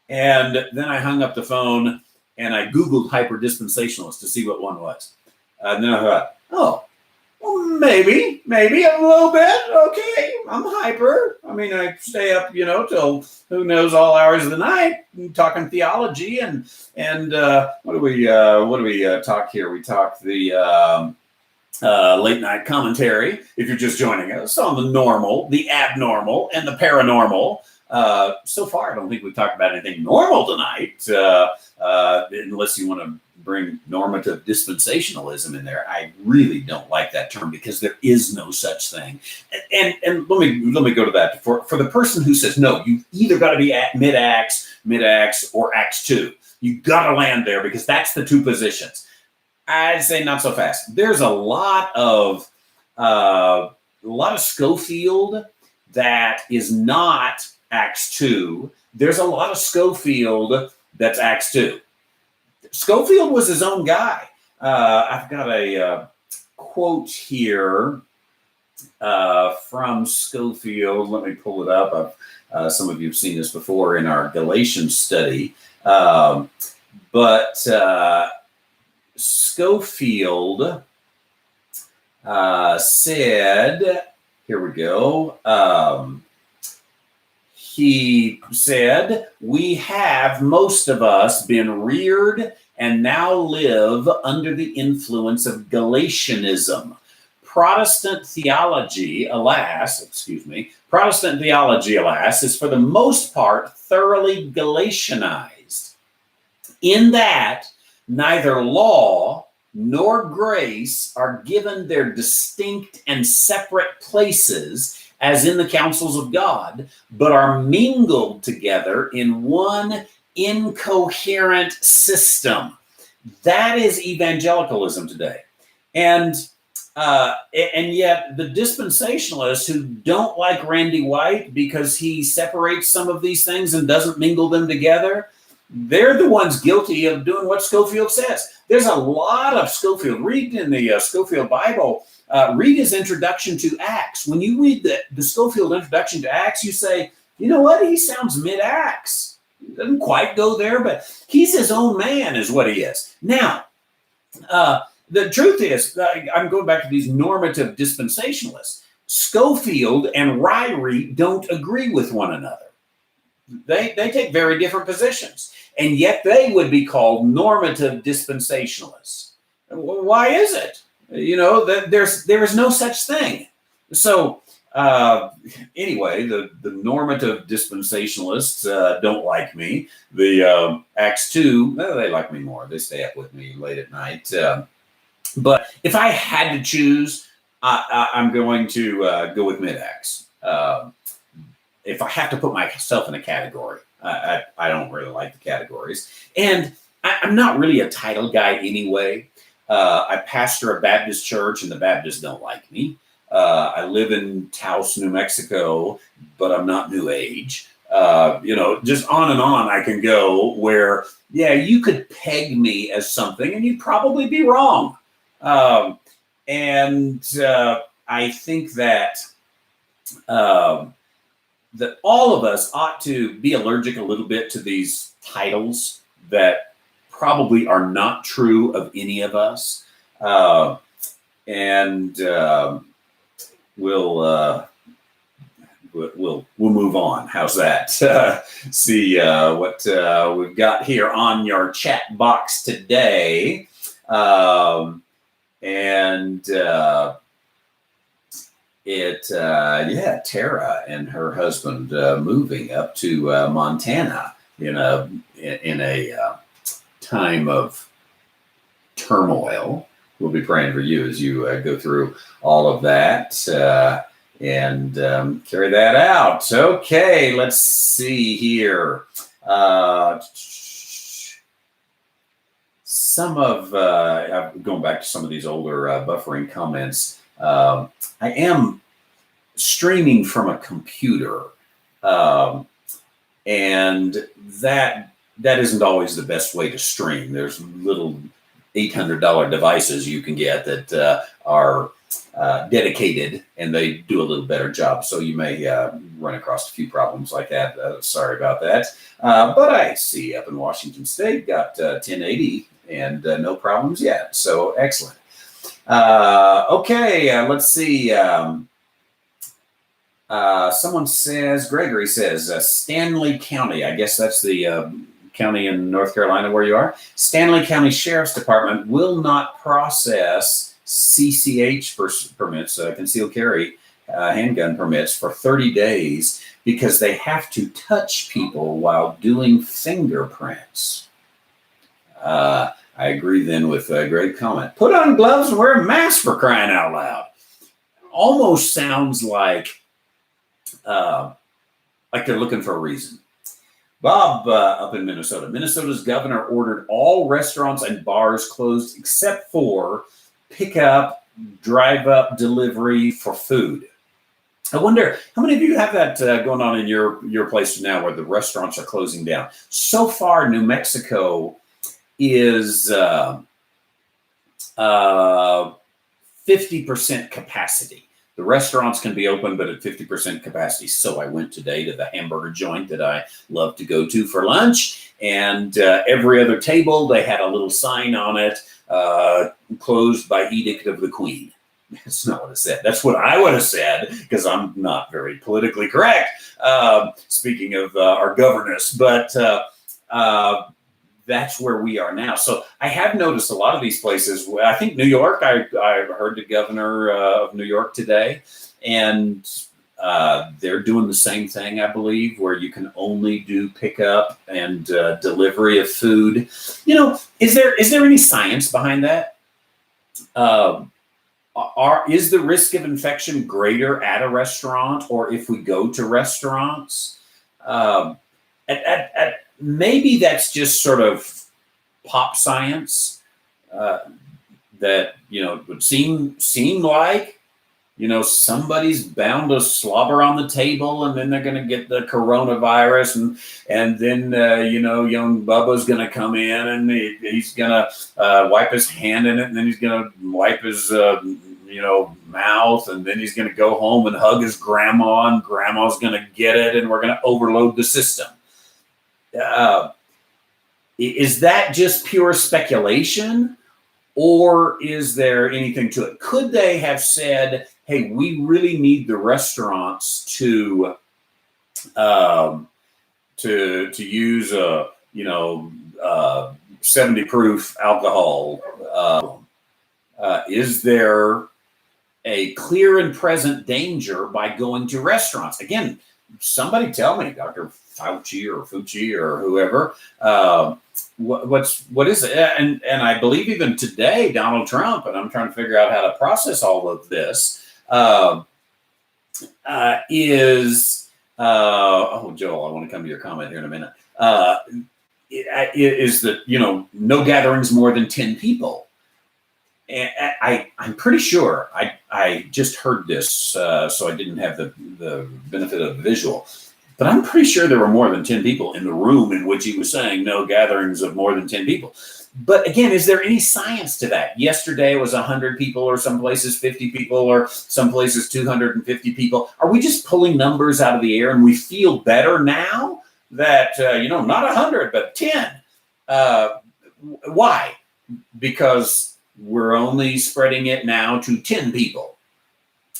And then I hung up the phone and I Googled hyper-dispensationalist to see what one was. And then I thought, oh, well, maybe a little bit. Okay, I'm hyper. I mean, I stay up, till who knows all hours of the night, talking theology and what do we talk here? We talk the late night commentary, if you're just joining us, on the normal, the abnormal, and the paranormal. So far, I don't think we've talked about anything normal tonight, unless you want to bring normative dispensationalism in there. I really don't like that term because there is no such thing. And let me go to that. For the person who says, no, you've either got to be at mid-acts, or Acts 2. You got to land there because that's the two positions. I'd say not so fast. There's a lot of Schofield that is not Acts 2. There's a lot of Schofield that's Acts 2. Schofield was his own guy. I've got a quote here from Schofield. Let me pull it up. Some of you have seen this before in our Galatians study. But Schofield said, here we go. He said, "We have, most of us, been reared and now live under the influence of Galatianism. Protestant theology, alas, is for the most part thoroughly Galatianized, in that neither law nor grace are given their distinct and separate places as in the counsels of God, but are mingled together in one incoherent system." That is evangelicalism today. And yet the dispensationalists who don't like Randy White because he separates some of these things and doesn't mingle them together, they're the ones guilty of doing what Schofield says. There's a lot of Schofield. Read in the Schofield Bible, read his introduction to Acts. When you read the Schofield introduction to Acts, you say, you know what? He sounds mid-Acts. He doesn't quite go there, but he's his own man is what he is. Now, the truth is, I'm going back to these normative dispensationalists. Schofield and Ryrie don't agree with one another. They take very different positions, and yet they would be called normative dispensationalists. Why is it? There is no such thing. So anyway, the normative dispensationalists don't like me. The Acts 2, they like me more. They stay up with me late at night. But if I had to choose, I'm going to go with mid-Acts. If I have to put myself in a category, I don't really like the categories. And I'm not really a title guy anyway. I pastor a Baptist church, and the Baptists don't like me. I live in Taos, New Mexico, but I'm not New Age. Just on and on I can go where, yeah, you could peg me as something, and you'd probably be wrong. I think that that all of us ought to be allergic a little bit to these titles that probably are not true of any of us. And we'll move on. How's that? See what we've got here on your chat box today. Tara and her husband moving up to Montana in a time of turmoil. We'll be praying for you as you go through all of that and carry that out. Okay, let's see here. Some of going back to some of these older buffering comments. I am streaming from a computer, and that isn't always the best way to stream. There's little $800 devices you can get that are dedicated, and they do a little better job. So you may run across a few problems like that. Sorry about that. But I see up in Washington State got 1080 and no problems yet. So excellent. Okay, let's see. Someone says, Gregory says, Stanley County. I guess that's the county in North Carolina where you are. Stanley County Sheriff's Department will not process CCH permits, concealed carry handgun permits, for 30 days because they have to touch people while doing fingerprints. I agree then with a great comment. Put on gloves and wear a mask, for crying out loud. Almost sounds like they're looking for a reason. Bob up in Minnesota. Minnesota's governor ordered all restaurants and bars closed except for pickup, drive-up delivery for food. I wonder, how many of you have that going on in your place now where the restaurants are closing down? So far, New Mexico is 50% capacity. The restaurants can be open, but at 50% capacity. So I went today to the hamburger joint that I love to go to for lunch. And every other table, they had a little sign on it, closed by edict of the Queen. That's not what it said. That's what I would have said, because I'm not very politically correct, speaking of our governess. But that's where we are now. So I have noticed a lot of these places. I think New York, I heard the governor of New York today, and they're doing the same thing, I believe, where you can only do pickup and delivery of food. You know, is there any science behind that? Is the risk of infection greater at a restaurant or if we go to restaurants? Maybe that's just sort of pop science that, would seem like, somebody's bound to slobber on the table and then they're going to get the coronavirus and then, young Bubba's going to come in and he's going to wipe his hand in it and then he's going to wipe his, mouth and then he's going to go home and hug his grandma and grandma's going to get it and we're going to overload the system. Is that just pure speculation, or is there anything to it? Could they have said, "Hey, we really need the restaurants to use 70 proof alcohol"? Is there a clear and present danger by going to restaurants? Again, somebody tell me, Dr. Fauci or Fucci or whoever, what is it? And I believe even today, Donald Trump, and I'm trying to figure out how to process all of this, Joel, I want to come to your comment here in a minute, is that, no gatherings more than 10 people. And I'm pretty sure I just heard this, so I didn't have the benefit of the visual. But I'm pretty sure there were more than 10 people in the room in which he was saying no gatherings of more than 10 people. But again, is there any science to that? Yesterday it was 100 people, or some places 50 people, or some places 250 people. Are we just pulling numbers out of the air and we feel better now that, not 100, but 10? Why? Because we're only spreading it now to 10 people.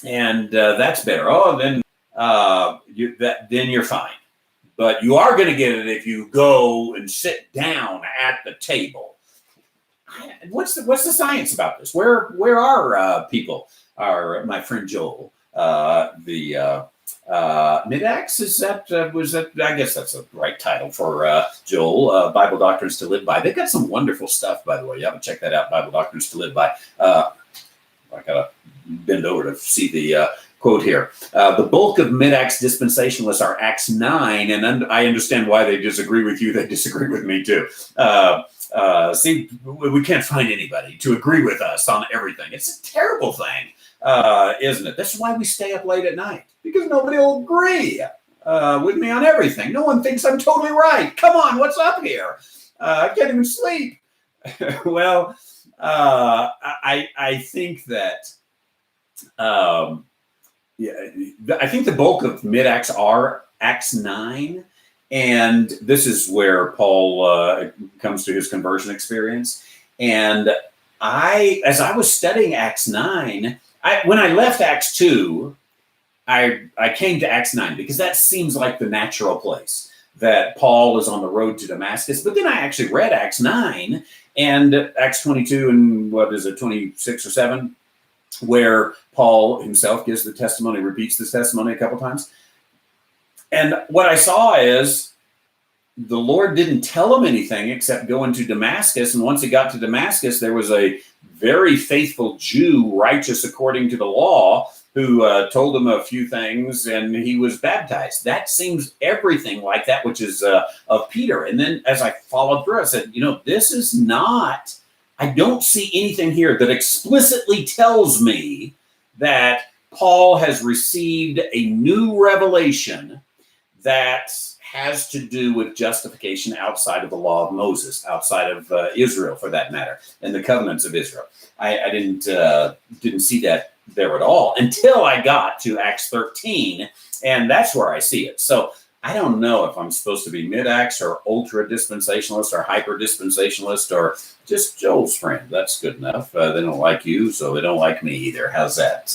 And that's better. Oh, then then you're fine. But you are going to get it if you go and sit down at the table. What's the science about this? Where are people? My friend Joel, the Mid-Acts, is that was that? I guess that's the right title for Joel. Bible Doctrines to Live By. They've got some wonderful stuff, by the way. You haven't checked that out. Bible Doctrines to Live By. I gotta bend over to see the quote here. The bulk of mid-Acts dispensationalists are Acts 9, and I understand why they disagree with you. They disagree with me too. See, we can't find anybody to agree with us on everything. It's a terrible thing, isn't it? That's why we stay up late at night, because nobody will agree with me on everything. No one thinks I'm totally right. Come on, what's up here? I can't even sleep. Well, I think that I think the bulk of mid-Acts are Acts 9, and this is where Paul comes to his conversion experience. And as I was studying Acts 9, when I left Acts 2, I came to Acts 9 because that seems like the natural place that Paul is on the road to Damascus. But then I actually read Acts 9 and Acts 22 and 26 or 7, where Paul himself gives the testimony, repeats this testimony a couple times. And what I saw is the Lord didn't tell him anything except go into Damascus. And once he got to Damascus, there was a very faithful Jew, righteous according to the law, who told him a few things, and he was baptized. That seems everything like that, which is of Peter. And then as I followed through, I said, this is not, I don't see anything here that explicitly tells me that Paul has received a new revelation that has to do with justification outside of the law of Moses, outside of Israel, for that matter, and the covenants of Israel. I didn't see that there at all until I got to Acts 13, and that's where I see it. So I don't know if I'm supposed to be mid-Acts or ultra-dispensationalist or hyper-dispensationalist or just Joel's friend. That's good enough. They don't like you, so they don't like me either. How's that?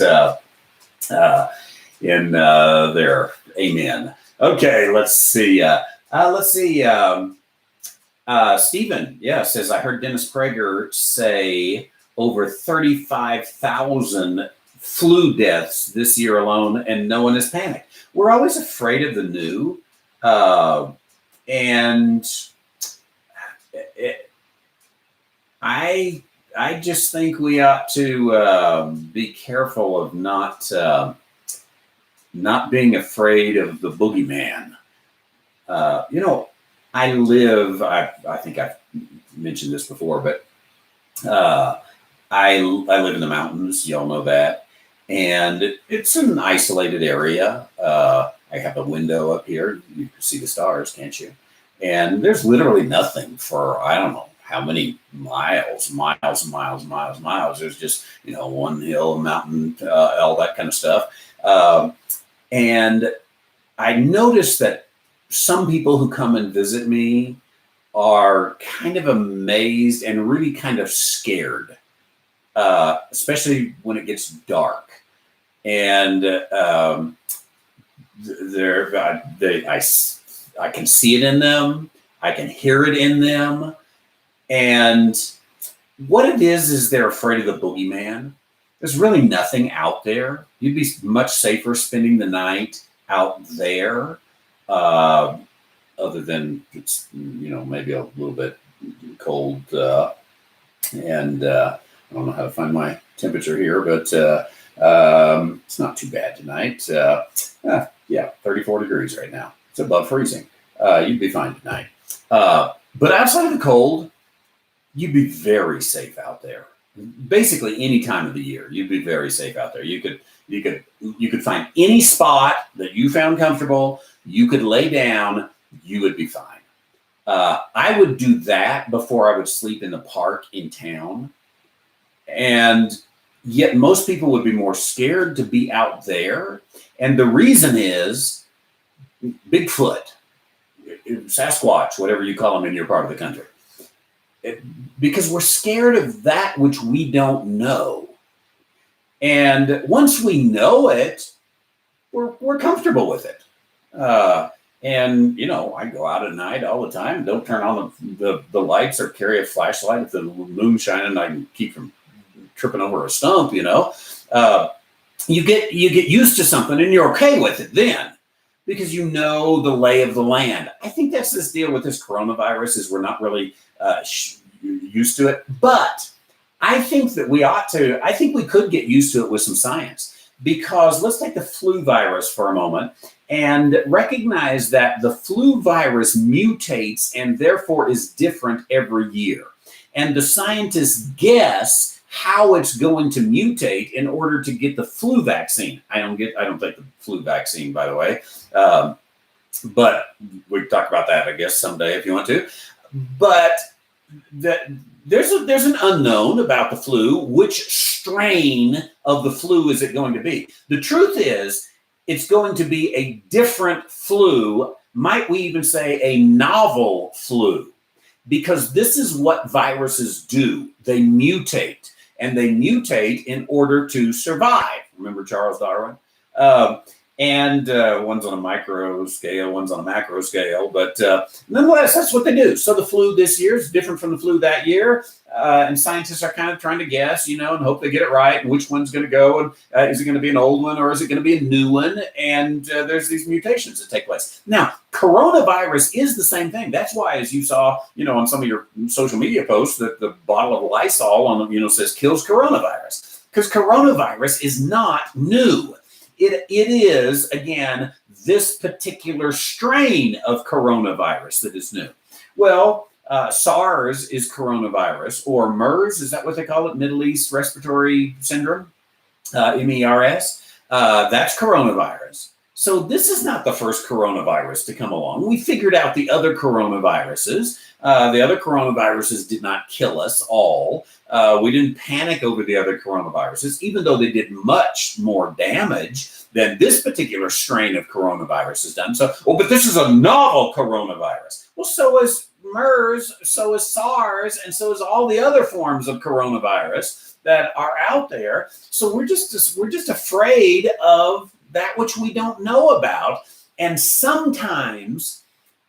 In there. Amen. Okay, let's see. Stephen, says, I heard Dennis Prager say over 35,000 flu deaths this year alone, and no one has panicked. We're always afraid of the new, and I just think we ought to be careful of not being afraid of the boogeyman. I think I've mentioned this before, but I live in the mountains. Y'all know that. And it's an isolated area. I have a window up here. You can see the stars, can't you? And there's literally nothing for, I don't know how many miles. There's just, one hill, a mountain, all that kind of stuff. And I noticed that some people who come and visit me are kind of amazed and really kind of scared, especially when it gets dark. And I can see it in them. I can hear it in them. And what it is they're afraid of the boogeyman. There's really nothing out there. You'd be much safer spending the night out there, other than it's, maybe a little bit cold. And I don't know how to find my temperature here, but it's not too bad tonight. 34 degrees right now. It's above freezing. You'd be fine tonight. But outside of the cold, you'd be very safe out there. Basically, any time of the year, you'd be very safe out there. You could find any spot that you found comfortable. You could lay down. You would be fine. I would do that before I would sleep in the park in town. And yet most people would be more scared to be out there. And the reason is Bigfoot, Sasquatch, whatever you call them in your part of the country. because we're scared of that which we don't know. And once we know it, we're comfortable with it. And, I go out at night all the time, don't turn on the lights or carry a flashlight if the moon's shining. I can keep from tripping over a stump, You get used to something and you're okay with it then because you know the lay of the land. I think that's this deal with this coronavirus is we're not really used to it. But I think that I think we could get used to it with some science. Because let's take the flu virus for a moment and recognize that the flu virus mutates and therefore is different every year. And the scientists guess how it's going to mutate in order to get the flu vaccine. I don't take the flu vaccine, by the way. But we can talk about that, I guess, someday if you want to. But there's an unknown about the flu. Which strain of the flu is it going to be? The truth is, it's going to be a different flu. Might we even say a novel flu? Because this is what viruses do. They mutate, and they mutate in order to survive. Remember Charles Darwin? And one's on a micro scale, one's on a macro scale, but nonetheless, that's what they do. So the flu this year is different from the flu that year, and scientists are kind of trying to guess, and hope they get it right, and which one's going to go, and is it going to be an old one, or is it going to be a new one, and there's these mutations that take place. Now, coronavirus is the same thing. That's why, as you saw, on some of your social media posts, that the bottle of Lysol on, says kills coronavirus, because coronavirus is not new. It is, again, this particular strain of coronavirus that is new. Well, SARS is coronavirus, or MERS, is that what they call it? Middle East Respiratory Syndrome, MERS. That's coronavirus. So this is not the first coronavirus to come along. We figured out the other coronaviruses. The other coronaviruses did not kill us all. We didn't panic over the other coronaviruses, even though they did much more damage than this particular strain of coronavirus has done. So, but this is a novel coronavirus. Well, so is MERS, so is SARS, and so is all the other forms of coronavirus that are out there. So we're just afraid of that which we don't know about. And sometimes,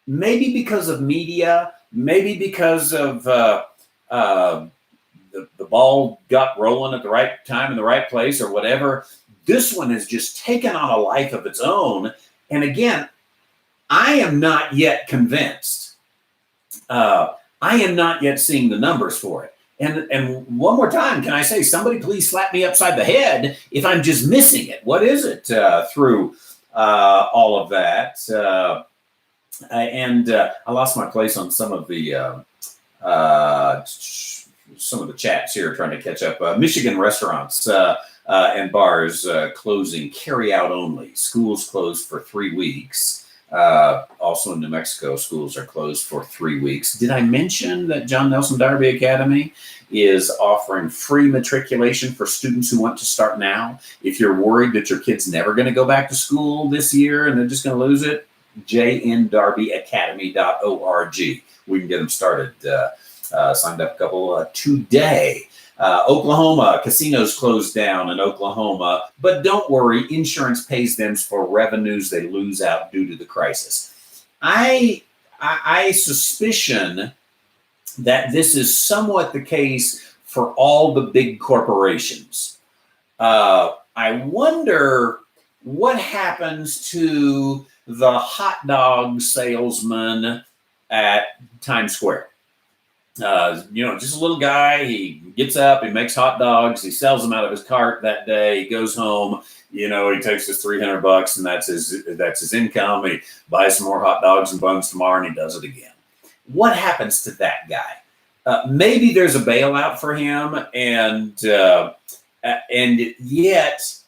maybe because of media, maybe because of the ball got rolling at the right time in the right place or whatever, this one has just taken on a life of its own. And again, I am not yet convinced. I am not yet seeing the numbers for it. And one more time, can I say, somebody please slap me upside the head if I'm just missing it. What is it through all of that? I lost my place on some of the chats here, trying to catch up. Michigan restaurants and bars closing, carry out only. Schools closed for 3 weeks. Also in New Mexico, schools are closed for 3 weeks. Did I mention that John Nelson Darby Academy is offering free matriculation for students who want to start now? If you're worried that your kid's never going to go back to school this year and they're just going to lose it, jndarbyacademy.org. We can get them started. Signed up a couple today. Oklahoma, casinos closed down in Oklahoma, but don't worry, insurance pays them for revenues they lose out due to the crisis. I suspicion that this is somewhat the case for all the big corporations. I wonder what happens to the hot dog salesman at Times Square. Just a little guy, he gets up, he makes hot dogs, he sells them out of his cart that day, he goes home, he takes his $300 and that's his income. He buys some more hot dogs and buns tomorrow and he does it again. What happens to that guy? Maybe there's a bailout for him, and yet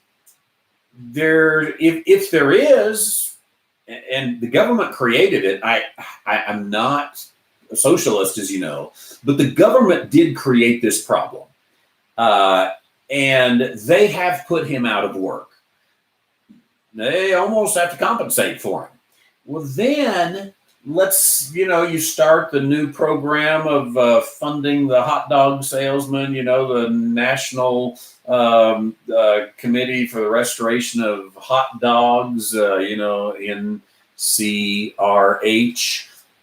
if there is, and the government created it, I'm not a socialist, as you know, but the government did create this problem. And they have put him out of work. They almost have to compensate for him. Well, then you start the new program of funding the hot dog salesman, the National Committee for the Restoration of Hot Dogs, NCRH.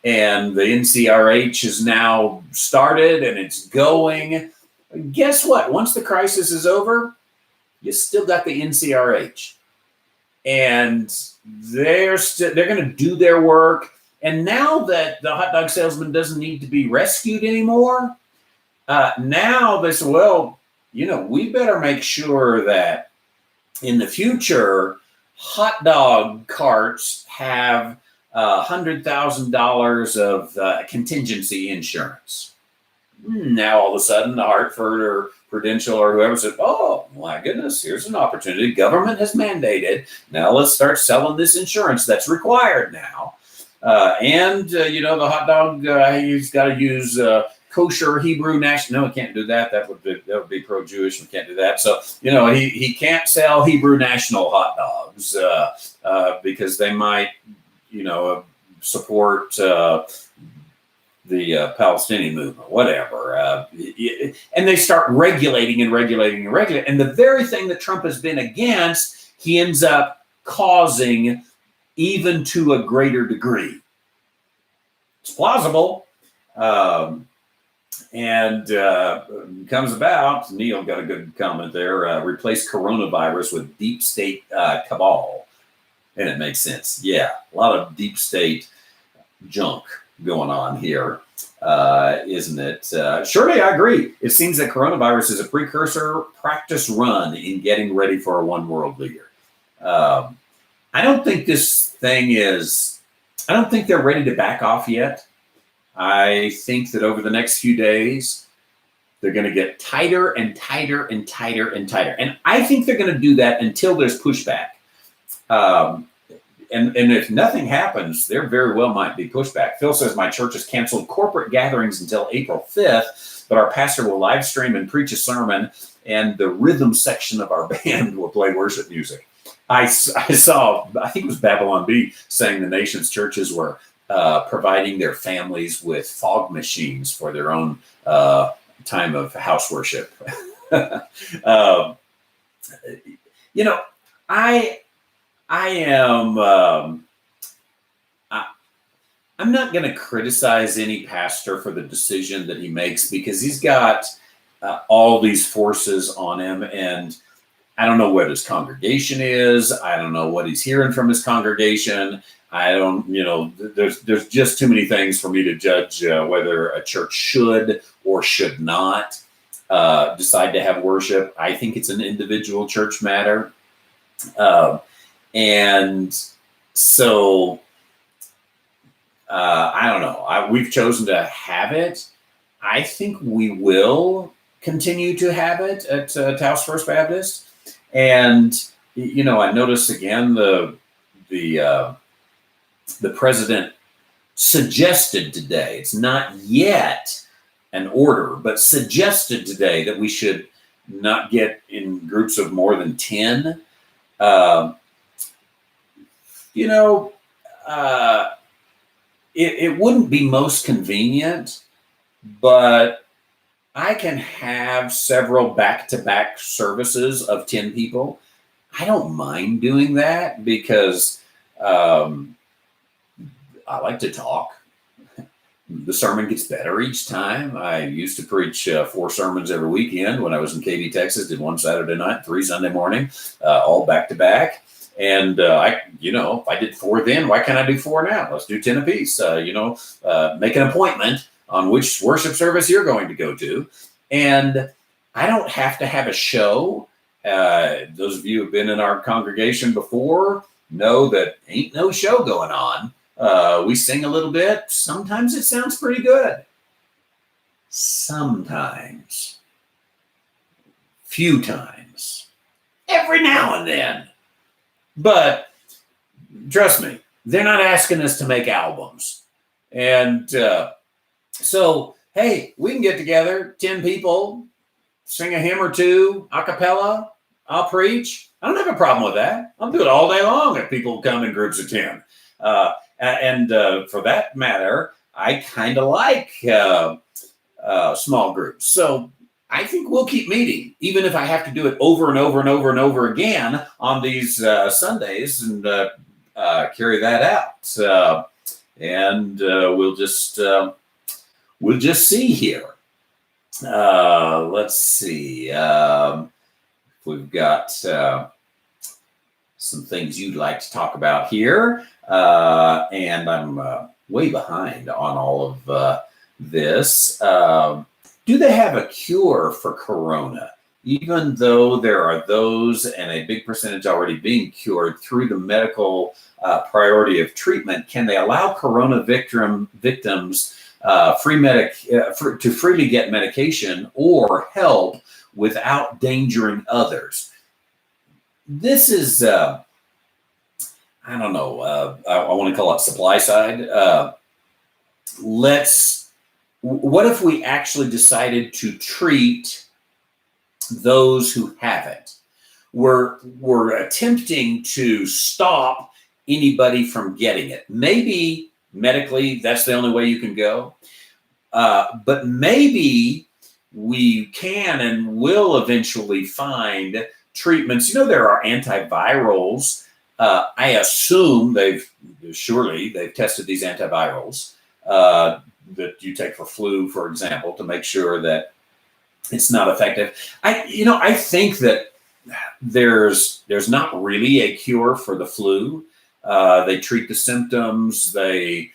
And the NCRH is now started and it's going. Guess what? Once the crisis is over, you still got the NCRH. And they're going to do their work. And now that the hot dog salesman doesn't need to be rescued anymore, now they say, well, we better make sure that in the future, hot dog carts have $100,000 of contingency insurance. Now, all of a sudden, the Hartford or Prudential or whoever said, oh, my goodness, here's an opportunity. Government has mandated. Now let's start selling this insurance that's required now. The hot dog, he's got to use kosher Hebrew national. No, he can't do that. That would be pro-Jewish. We can't do that. So, he can't sell Hebrew national hot dogs because they might, support the Palestinian movement, whatever. And they start regulating. And the very thing that Trump has been against, he ends up causing even to a greater degree. It's plausible. And comes about, Neil got a good comment there, replace coronavirus with deep state cabal. And it makes sense. Yeah, a lot of deep state junk going on here, isn't it? Surely I agree. It seems that coronavirus is a precursor practice run in getting ready for a one world leader. I don't think I don't think they're ready to back off yet. I think that over the next few days, they're going to get tighter and tighter and tighter and tighter. And I think they're going to do that until there's pushback. And if nothing happens, there very well might be pushback. Phil says, my church has canceled corporate gatherings until April 5th, but our pastor will live stream and preach a sermon, and the rhythm section of our band will play worship music. I saw, I think it was Babylon B saying the nation's churches were providing their families with fog machines for their own time of house worship. I'm not going to criticize any pastor for the decision that he makes because he's got all these forces on him, and I don't know what his congregation is. I don't know what he's hearing from his congregation. I don't, there's just too many things for me to judge whether a church should or should not decide to have worship. I think it's an individual church matter. And so I don't know. We've chosen to have it. I think we will continue to have it at Taos First Baptist. And, I noticed again the president suggested today, it's not yet an order, but suggested today that we should not get in groups of more than 10. It wouldn't be most convenient, but I can have several back-to-back services of 10 people. I don't mind doing that because I like to talk. The sermon gets better each time. I used to preach 4 sermons every weekend when I was in Katy, Texas. Did 1 Saturday night, 3 Sunday morning, all back-to-back. And if I did 4 then, why can't I do 4 now? Let's do 10 apiece. Make an appointment on which worship service you're going to go to. And I don't have to have a show. Those of you who have been in our congregation before know that ain't no show going on. We sing a little bit. Sometimes it sounds pretty good. Sometimes. Few times. Every now and then. But trust me, they're not asking us to make albums. And so, hey, we can get together, 10 people, sing a hymn or 2, a cappella. I'll preach. I don't have a problem with that. I'll do it all day long if people come in groups of 10. And for that matter, I kind of like small groups. So I think we'll keep meeting, even if I have to do it over and over and over and over again on these Sundays, and carry that out. And we'll just see here. Let's see. We've got some things you'd like to talk about here, and I'm way behind on all of this. Do they have a cure for corona? Even though there are those, and a big percentage already being cured through the medical priority of treatment, can they allow corona victims to freely get medication or help without endangering others? This is, I don't know, I want to call it supply side. What if we actually decided to treat those who haven't? We're attempting to stop anybody from getting it. Maybe medically, that's the only way you can go. But maybe we can and will eventually find treatments. There are antivirals. I assume they've tested these antivirals that you take for flu, for example, to make sure that it's not effective. I think that there's not really a cure for the flu. They treat the symptoms. They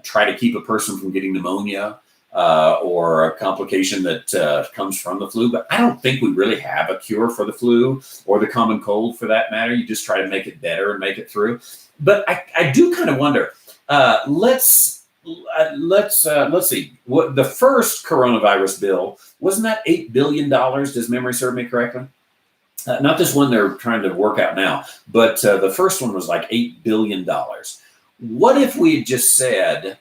try to keep a person from getting pneumonia or a complication that comes from the flu. But I don't think we really have a cure for the flu or the common cold, for that matter. You just try to make it better and make it through. But I do kind of wonder. Let's see. What the first coronavirus bill, wasn't that $8 billion? Does memory serve me correctly? Not this one they're trying to work out now, but the first one was like $8 billion. What if we had just said,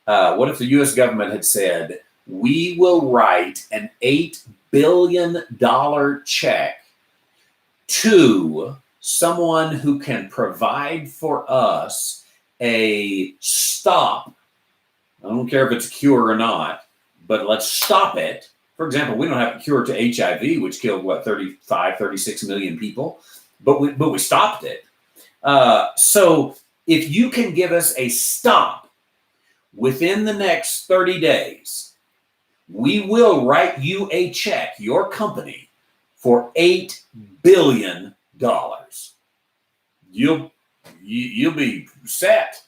what if the U.S. government had said, we will write an $8 billion check to someone who can provide for us a stop? I don't care if it's a cure or not, but let's stop it. For example, we don't have a cure to HIV, which killed, 36 million people, but we stopped it. So if you can give us a stop within the next 30 days, we will write you a check, your company, for $8 billion. You'll be set.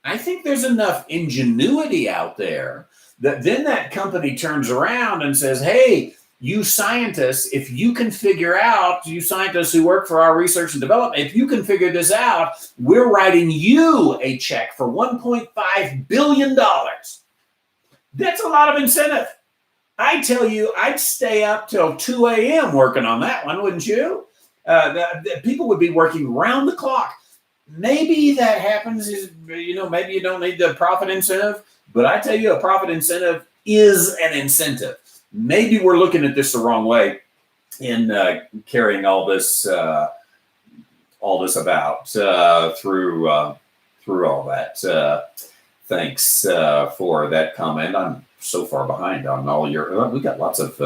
I think there's enough ingenuity out there that then that company turns around and says, hey, you scientists, if you can figure out, you scientists who work for our research and development, if you can figure this out, we're writing you a check for $1.5 billion. That's a lot of incentive. I tell you, I'd stay up till 2 a.m. working on that one, wouldn't you? The people would be working round the clock. Maybe that happens is, maybe you don't need the profit incentive, but I tell you, a profit incentive is an incentive. Maybe we're looking at this the wrong way in carrying all this about through all that. Thanks for that comment. I'm so far behind on all your. We got lots of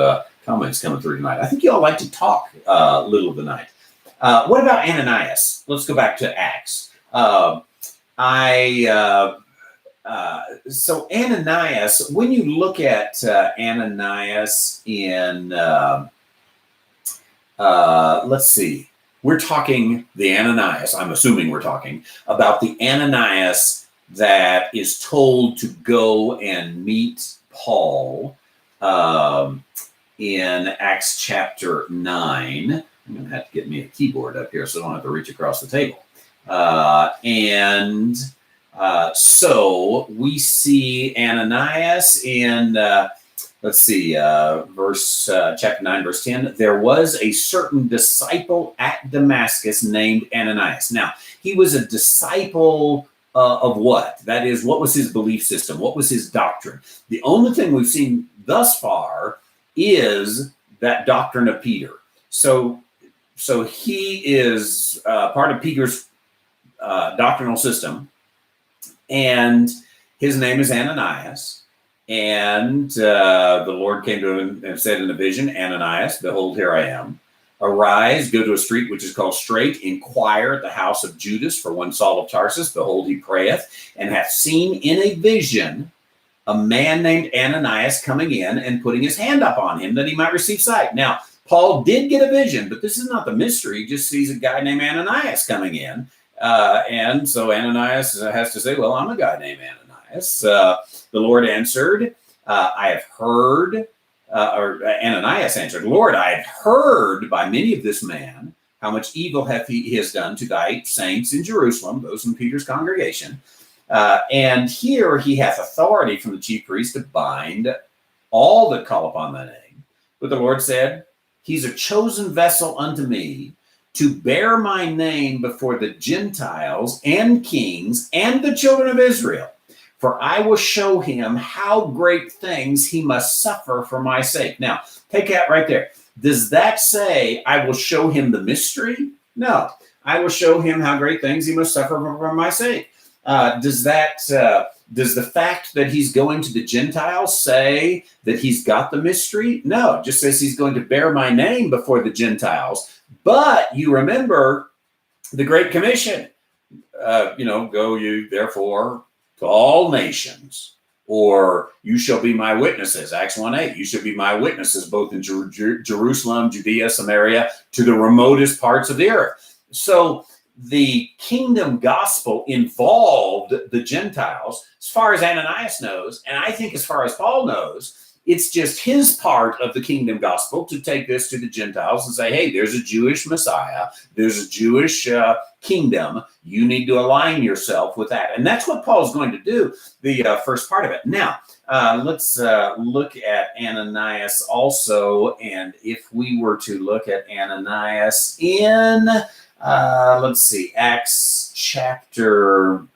comments coming through tonight. I think you all like to talk a little tonight. What about Ananias? Let's go back to Acts. So Ananias, when you look at Ananias in, let's see, we're talking the Ananias, I'm assuming we're talking about the Ananias that is told to go and meet Paul in Acts chapter 9. I'm going to have to get me a keyboard up here so I don't have to reach across the table. So we see Ananias in, chapter 9, verse 10. There was a certain disciple at Damascus named Ananias. Now, he was a disciple of what? That is, what was his belief system? What was his doctrine? The only thing we've seen thus far is that doctrine of Peter. So he is part of Peter's doctrinal system, and his name is Ananias. And the Lord came to him and said in a vision, Ananias, behold, here I am. Arise, go to a street which is called Straight, inquire at the house of Judas for one Saul of Tarsus. Behold, he prayeth, and hath seen in a vision a man named Ananias coming in and putting his hand up on him that he might receive sight. Now, Paul did get a vision, but this is not the mystery. He just sees a guy named Ananias coming in. And so Ananias has to say, well, I'm a guy named Ananias. The Lord answered, I have heard, or Ananias answered, Lord, I have heard by many of this man how much evil he has done to thy saints in Jerusalem, those in Peter's congregation. And here he hath authority from the chief priest to bind all that call upon thy name. But the Lord said, he's a chosen vessel unto me to bear my name before the Gentiles and kings and the children of Israel. For I will show him how great things he must suffer for my sake. Now, take that right there. Does that say I will show him the mystery? No. I will show him how great things he must suffer for my sake. Does the fact that he's going to the Gentiles say that he's got the mystery? No, it just says he's going to bear my name before the Gentiles. But you remember the Great Commission. Go you therefore to all nations, or you shall be my witnesses. Acts 1:8. You shall be my witnesses both in Jerusalem, Judea, Samaria, to the remotest parts of the earth. So the kingdom gospel involved the Gentiles, as far as Ananias knows, and I think as far as Paul knows. It's just his part of the kingdom gospel to take this to the Gentiles and say, hey, there's a Jewish Messiah, there's a Jewish kingdom. You need to align yourself with that. And that's what Paul's going to do, the first part of it. Now, let's look at Ananias also. And if we were to look at Ananias in, Acts chapter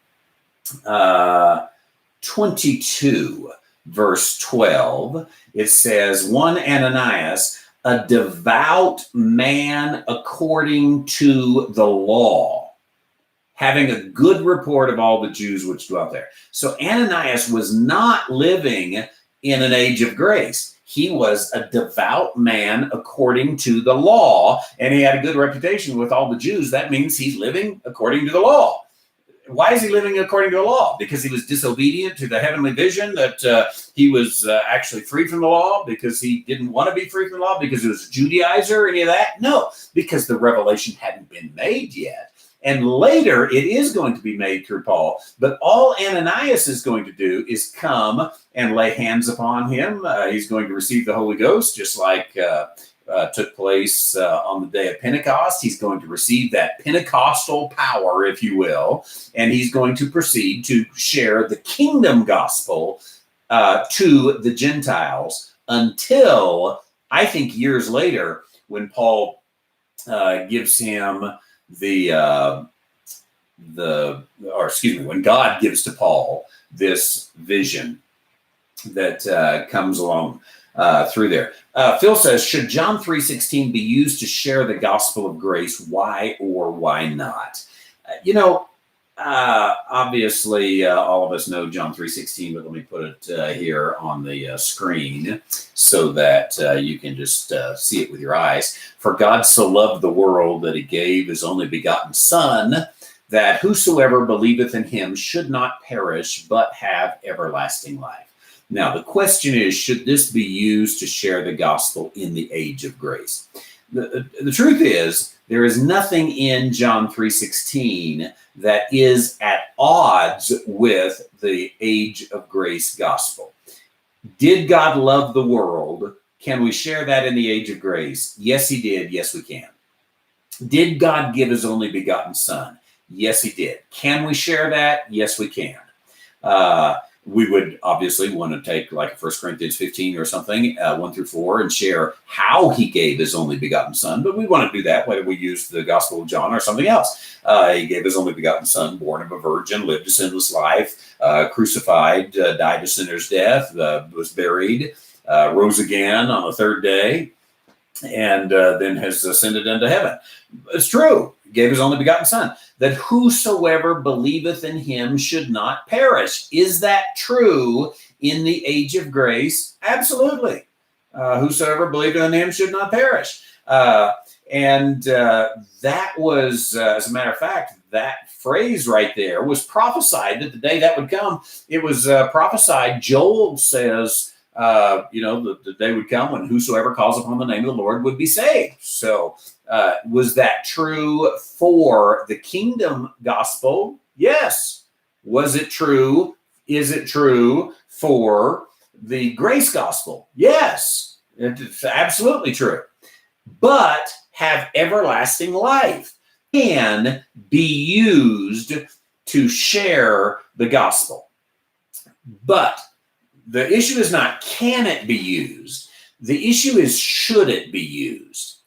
22. Verse 12, it says, one Ananias, a devout man according to the law, having a good report of all the Jews which dwelt there. So Ananias was not living in an age of grace. He was a devout man according to the law, and he had a good reputation with all the Jews. That means he's living according to the law. Why is he living according to the law? Because he was disobedient to the heavenly vision, that he was actually free from the law, because he didn't want to be free from the law, because he was a Judaizer, any of that? No, because the revelation hadn't been made yet. And later it is going to be made through Paul. But all Ananias is going to do is come and lay hands upon him. He's going to receive the Holy Ghost, just like took place on the day of Pentecost. He's going to receive that Pentecostal power, if you will, and he's going to proceed to share the kingdom gospel to the Gentiles until, I think, years later, when Paul gives him when God gives to Paul this vision that comes along through there. Phil says, should John 3:16 be used to share the gospel of grace? Why or why not? Obviously, all of us know John 3:16, but let me put it here on the screen so that you can just see it with your eyes. For God so loved the world that he gave his only begotten Son, that whosoever believeth in him should not perish, but have everlasting life. Now, the question is, should this be used to share the gospel in the age of grace? The truth is, there is nothing in John 3:16 that is at odds with the age of grace gospel. Did God love the world? Can we share that in the age of grace? Yes, he did. Yes, we can. Did God give his only begotten Son? Yes, he did. Can we share that? Yes, we can. We would obviously want to take like 1 Corinthians 15 or something, 1-4, and share how he gave his only begotten Son. But we want to do that whether we use the Gospel of John or something else. He gave his only begotten Son, born of a virgin, lived a sinless life, crucified, died a sinner's death, was buried, rose again on the third day, and then has ascended into heaven. It's true. He gave his only begotten Son. that whosoever believeth in him should not perish. Is that true in the age of grace? Absolutely. Whosoever believeth in him should not perish. And that was, as a matter of fact, that phrase right there was prophesied that the day that would come. It was prophesied. Joel says, the day would come when whosoever calls upon the name of the Lord would be saved. So was that true for the kingdom gospel? Yes. Was it true? Is it true for the grace gospel? Yes. It's absolutely true. But have everlasting life can be used to share the gospel. But the issue is not can it be used. The issue is should it be used.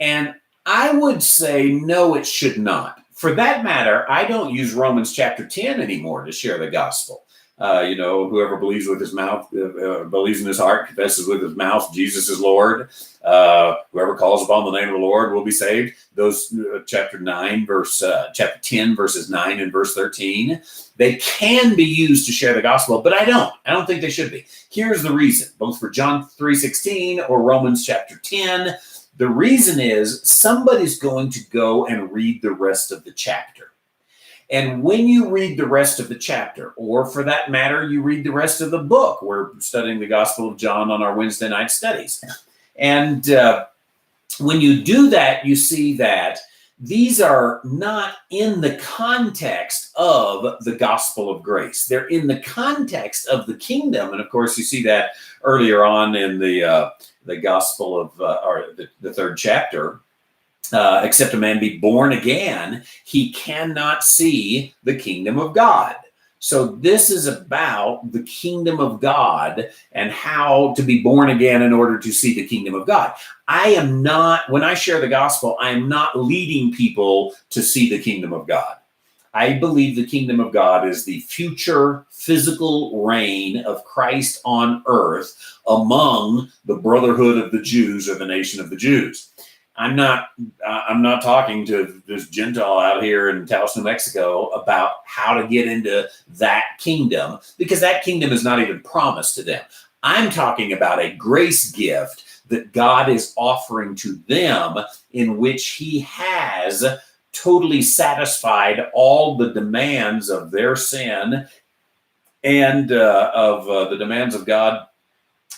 And I would say no, it should not. For that matter, I don't use Romans chapter 10 anymore to share the gospel. Whoever believes with his mouth, believes in his heart, confesses with his mouth, Jesus is Lord. Whoever calls upon the name of the Lord will be saved. Those chapter 10, verses 9 and verse 13. They can be used to share the gospel, but I don't think they should be. Here's the reason, both for John 3:16 or Romans chapter 10. The reason is somebody's going to go and read the rest of the chapter. And when you read the rest of the chapter, or for that matter, you read the rest of the book, we're studying the Gospel of John on our Wednesday night studies. And when you do that, you see that these are not in the context of the gospel of grace. They're in the context of the kingdom. And of course, you see that earlier on in the gospel of, the third chapter. Except a man be born again, he cannot see the kingdom of God. So this is about the kingdom of God and how to be born again in order to see the kingdom of God. When I share the gospel, I am not leading people to see the kingdom of God. I believe the kingdom of God is the future physical reign of Christ on earth among the brotherhood of the Jews or the nation of the Jews. I'm not talking to this Gentile out here in Taos, New Mexico about how to get into that kingdom, because that kingdom is not even promised to them. I'm talking about a grace gift that God is offering to them, in which he has totally satisfied all the demands of their sin and of the demands of God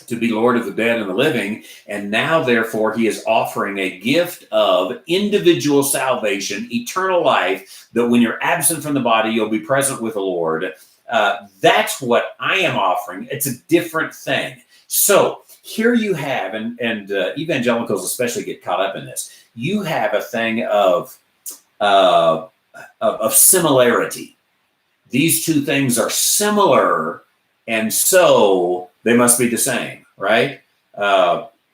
to be Lord of the dead and the living. And now, therefore, he is offering a gift of individual salvation, eternal life, that when you're absent from the body, you'll be present with the Lord. That's what I am offering. It's a different thing. So here you have, and evangelicals especially get caught up in this, you have a thing of similarity. These two things are similar, and so they must be the same, right?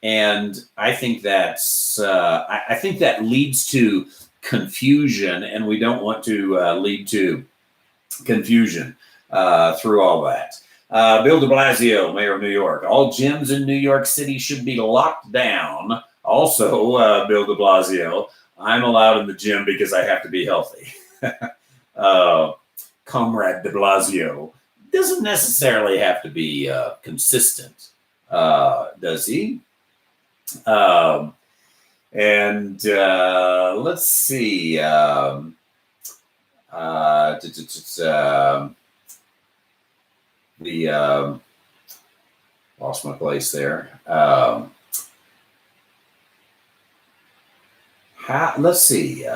And I think that's that leads to confusion, and we don't want to lead to confusion through all that. Bill de Blasio, mayor of New York. All gyms in New York City should be locked down. Also, Bill de Blasio, I'm allowed in the gym because I have to be healthy. Comrade de Blasio doesn't necessarily have to be consistent, does he? Let's see. Lost my place there. Let's see.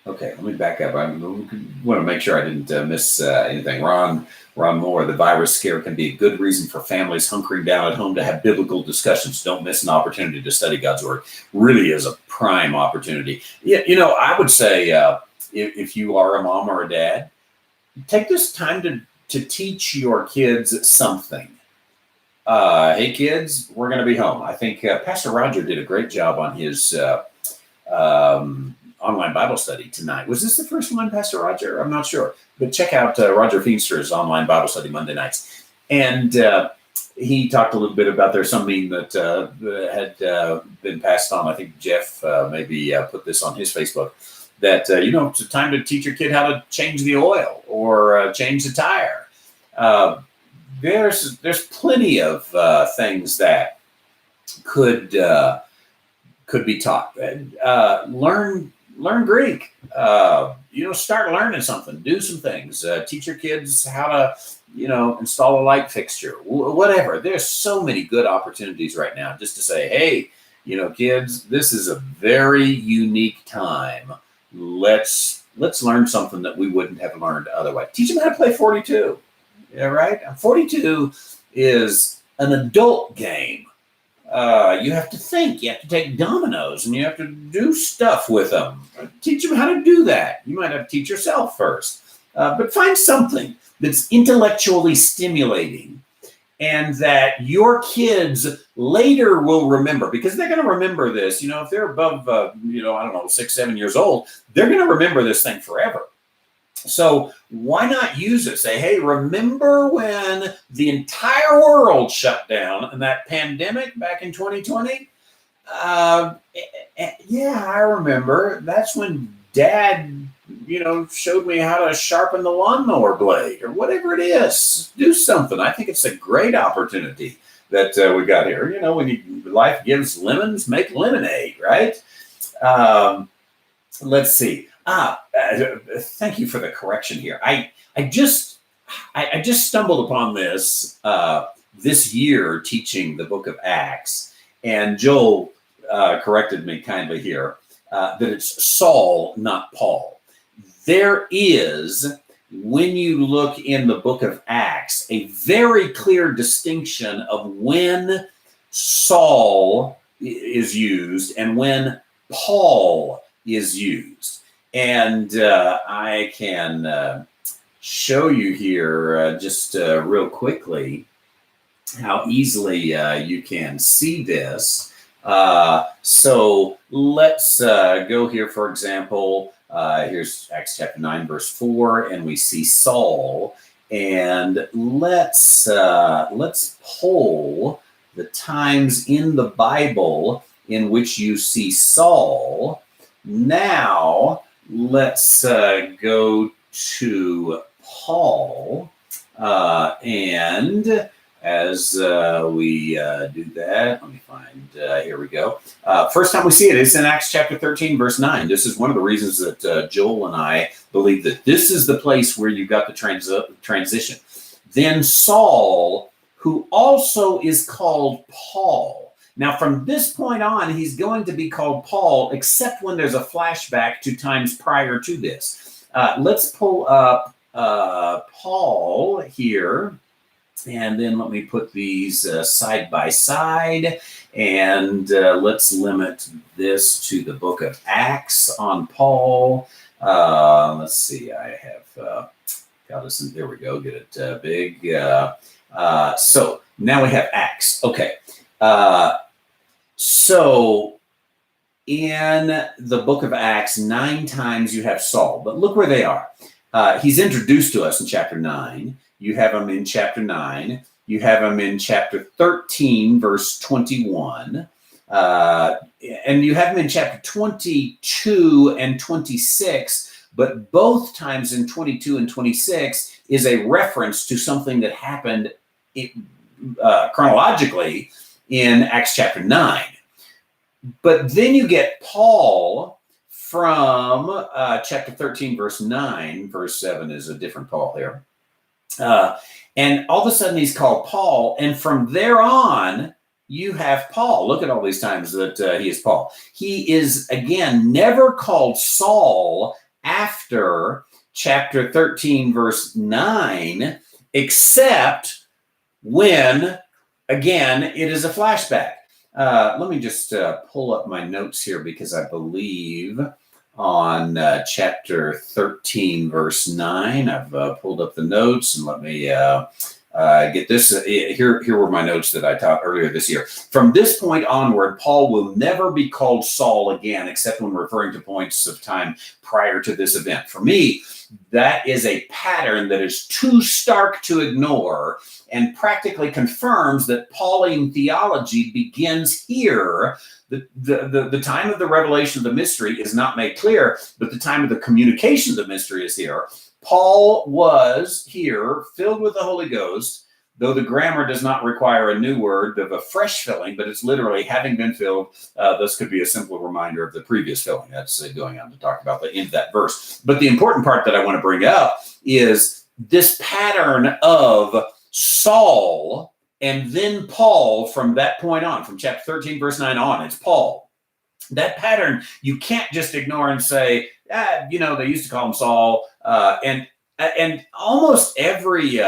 Okay, let me back up. I want to make sure I didn't miss anything. Ron Moore, the virus scare can be a good reason for families hunkering down at home to have biblical discussions. Don't miss an opportunity to study God's word. Really is a prime opportunity. Yeah, I would say if you are a mom or a dad, take this time to teach your kids something. Hey, kids, we're going to be home. I think Pastor Roger did a great job on his online Bible study tonight. Was this the first one, Pastor Roger? I'm not sure. But check out Roger Feenster's online Bible study Monday nights. And he talked a little bit about there's something that had been passed on. I think Jeff maybe put this on his Facebook, that, it's time to teach your kid how to change the oil or change the tire. There's plenty of things that could be taught. Learn Greek. Start learning something. Do some things. Teach your kids how to, install a light fixture. Whatever. There's so many good opportunities right now just to say, hey, kids, this is a very unique time. Let's learn something that we wouldn't have learned otherwise. Teach them how to play 42. Yeah, right? 42 is an adult game. You have to think. You have to take dominoes, and you have to do stuff with them. Teach them how to do that. You might have to teach yourself first. But find something that's intellectually stimulating and that your kids later will remember, because they're going to remember this. If they're above, 6, 7 years old, they're going to remember this thing forever. So why not use it? Say, hey, remember when the entire world shut down in that pandemic back in 2020? Yeah, I remember. That's when Dad, showed me how to sharpen the lawnmower blade or whatever it is. Do something. I think it's a great opportunity that we got here. When life gives lemons, make lemonade, right? Let's see. Thank you for the correction here. I just stumbled upon this this year teaching the book of Acts, and Joel corrected me kindly here that it's Saul, not Paul. There is, when you look in the book of Acts, a very clear distinction of when Saul is used and when Paul is used. And I can show you here just real quickly how easily you can see this. So let's go here, for example. Here's Acts chapter 9, verse 4, and we see Saul. And let's pull the times in the Bible in which you see Saul. Now, let's go to Paul, and as we do that, let me find, here we go. First time we see it is in Acts chapter 13, verse 9. This is one of the reasons that Joel and I believe that this is the place where you got the transition. Then Saul, who also is called Paul. Now, from this point on, he's going to be called Paul, except when there's a flashback to times prior to this. Let's pull up Paul here, and then let me put these side by side, and let's limit this to the book of Acts on Paul. Let's see, I have got this in, there we go, get it big. So now we have Acts. Okay. So in the book of Acts, 9 times you have Saul, but look where they are. He's introduced to us in chapter 9. You have him in chapter 9. You have him in chapter 13, verse 21. And you have him in chapter 22 and 26, but both times in 22 and 26 is a reference to something that happened chronologically in Acts chapter 9. But then you get Paul from chapter 13, verse 9. Verse 7 is a different Paul here. And all of a sudden he's called Paul. And from there on, you have Paul. Look at all these times that he is Paul. He is, again, never called Saul after chapter 13, verse 9, except when, again, it is a flashback. Let me just pull up my notes here, because I believe on chapter 13, verse 9, I've pulled up the notes, and let me get this. Here were my notes that I taught earlier this year. From this point onward, Paul will never be called Saul again, except when referring to points of time prior to this event. For me, that is a pattern that is too stark to ignore and confirms that Pauline theology begins here. The time of the revelation of the mystery is not made clear, but the time of the communication of the mystery is here. Paul was here filled with the Holy Ghost, though the grammar does not require a new word of a fresh filling, but it's literally having been filled. This could be a simple reminder of the previous filling. That's going on to talk about the end of that verse. But the important part that I want to bring up is this pattern of Saul and then Paul from that point on, from chapter 13, verse 9 on. It's Paul. That pattern you can't just ignore and say, they used to call him Saul. And almost every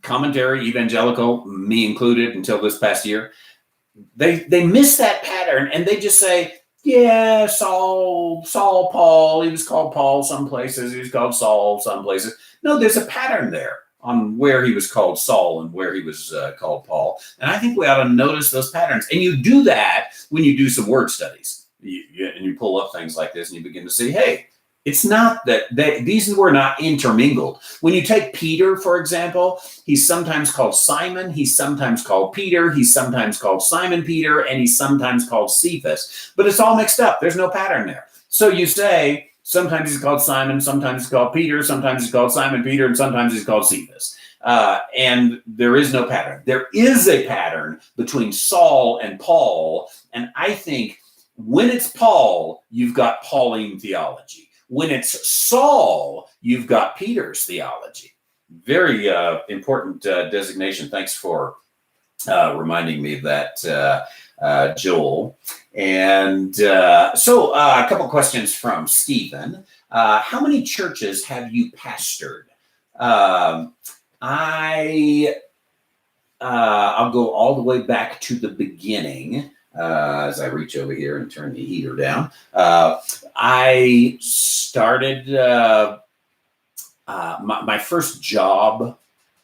commentary, evangelical, me included until this past year, they miss that pattern and they just say, yeah, Saul, Paul, he was called Paul some places, he was called Saul some places. No, there's a pattern there on where he was called Saul and where he was called Paul. And I think we ought to notice those patterns. And you do that when you do some word studies. And you pull up things like this and you begin to see, hey, it's not that these were not intermingled. When you take Peter, for example, he's sometimes called Simon, he's sometimes called Peter, he's sometimes called Simon Peter, and he's sometimes called Cephas. But it's all mixed up. There's no pattern there. So you say, sometimes he's called Simon, sometimes he's called Peter, sometimes he's called Simon Peter, and sometimes he's called Cephas. And there is no pattern. There is a pattern between Saul and Paul. And I think when it's Paul, you've got Pauline theology. When it's Saul, you've got Peter's theology. Very important designation. Thanks for reminding me of that, Joel. And so a couple questions from Stephen. How many churches have you pastored? I'll go all the way back to the beginning. As I reach over here and turn the heater down. I started my first job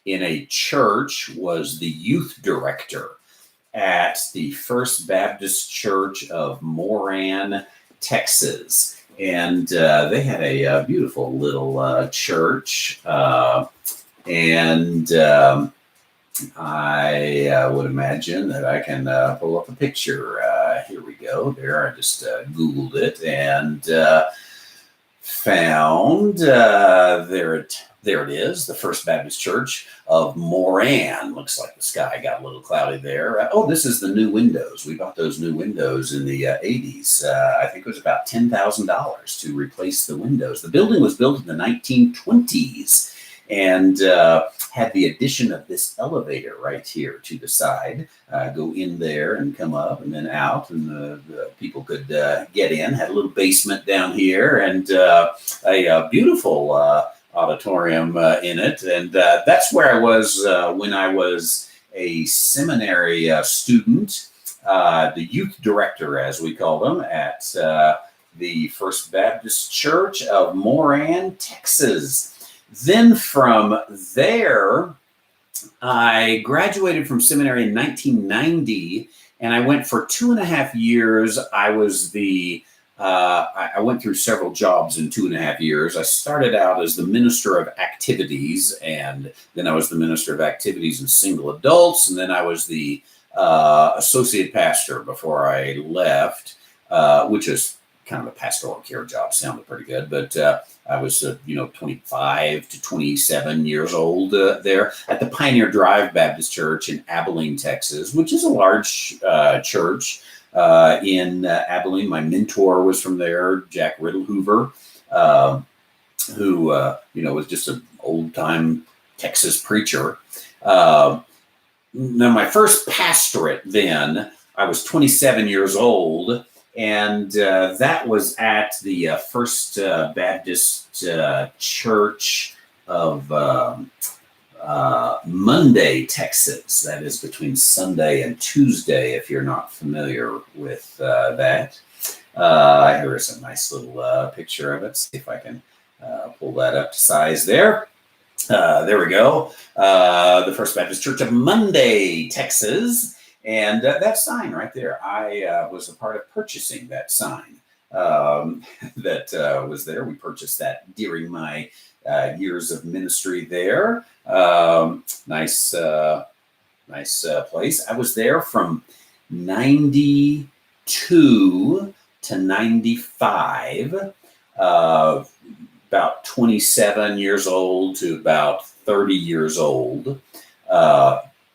in a church was the youth director at the First Baptist Church of Moran, Texas. And they had a beautiful little church. I would imagine that I can pull up a picture. Here we go. There, I just Googled it and found there it is, the First Baptist Church of Moran. Looks like the sky got a little cloudy there. This is the new windows. We bought those new windows in the 80s. I think it was about $10,000 to replace the windows. The building was built in the 1920s. And had the addition of this elevator right here to the side. Go in there and come up and then out, and the people could get in. Had a little basement down here and a beautiful auditorium in it. And that's where I was when I was a seminary student, the youth director, as we call them, at the First Baptist Church of Moran, Texas. Then from there, I graduated from seminary in 1990, and I went for 2.5 years. I was I went through several jobs in 2.5 years. I started out as the minister of activities, and then I was the minister of activities and single adults, and then I was the associate pastor before I left, which is kind of a pastoral care job. Sounded pretty good, but I was 25 to 27 years old there at the Pioneer Drive Baptist Church in Abilene, Texas, which is a large church in Abilene. My mentor was from there, Jack Riddle Hoover, who was just an old time Texas preacher. Now my first pastorate, then I was 27 years old. And that was at the First Baptist Church of Monday, Texas. That is between Sunday and Tuesday, if you're not familiar with that. Here's a nice little picture of it. See if I can pull that up to size there. There we go. The First Baptist Church of Monday, Texas. And that sign right there, I was a part of purchasing that sign. that was there. We purchased that during my years of ministry there. Nice place. I was there from 92 to 95, about 27 years old to about 30 years old.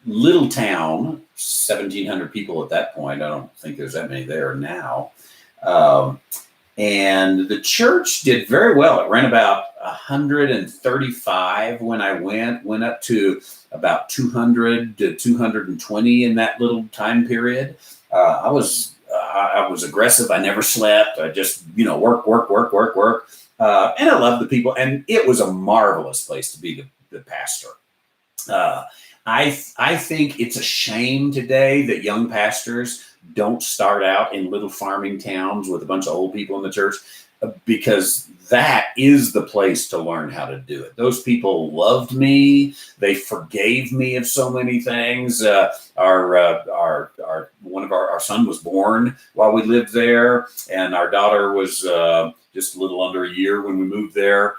Little town, 1,700 people at that point. I don't think there's that many there now. And the church did very well. It ran about 135 when I went up to about 200 to 220 in that little time period. I was aggressive. I never slept. I just, work. And I loved the people. And it was a marvelous place to be the pastor. I think it's a shame today that young pastors don't start out in little farming towns with a bunch of old people in the church, because that is the place to learn how to do it. Those people loved me. They forgave me of so many things. Our son was born while we lived there, and our daughter was just a little under a year when we moved there.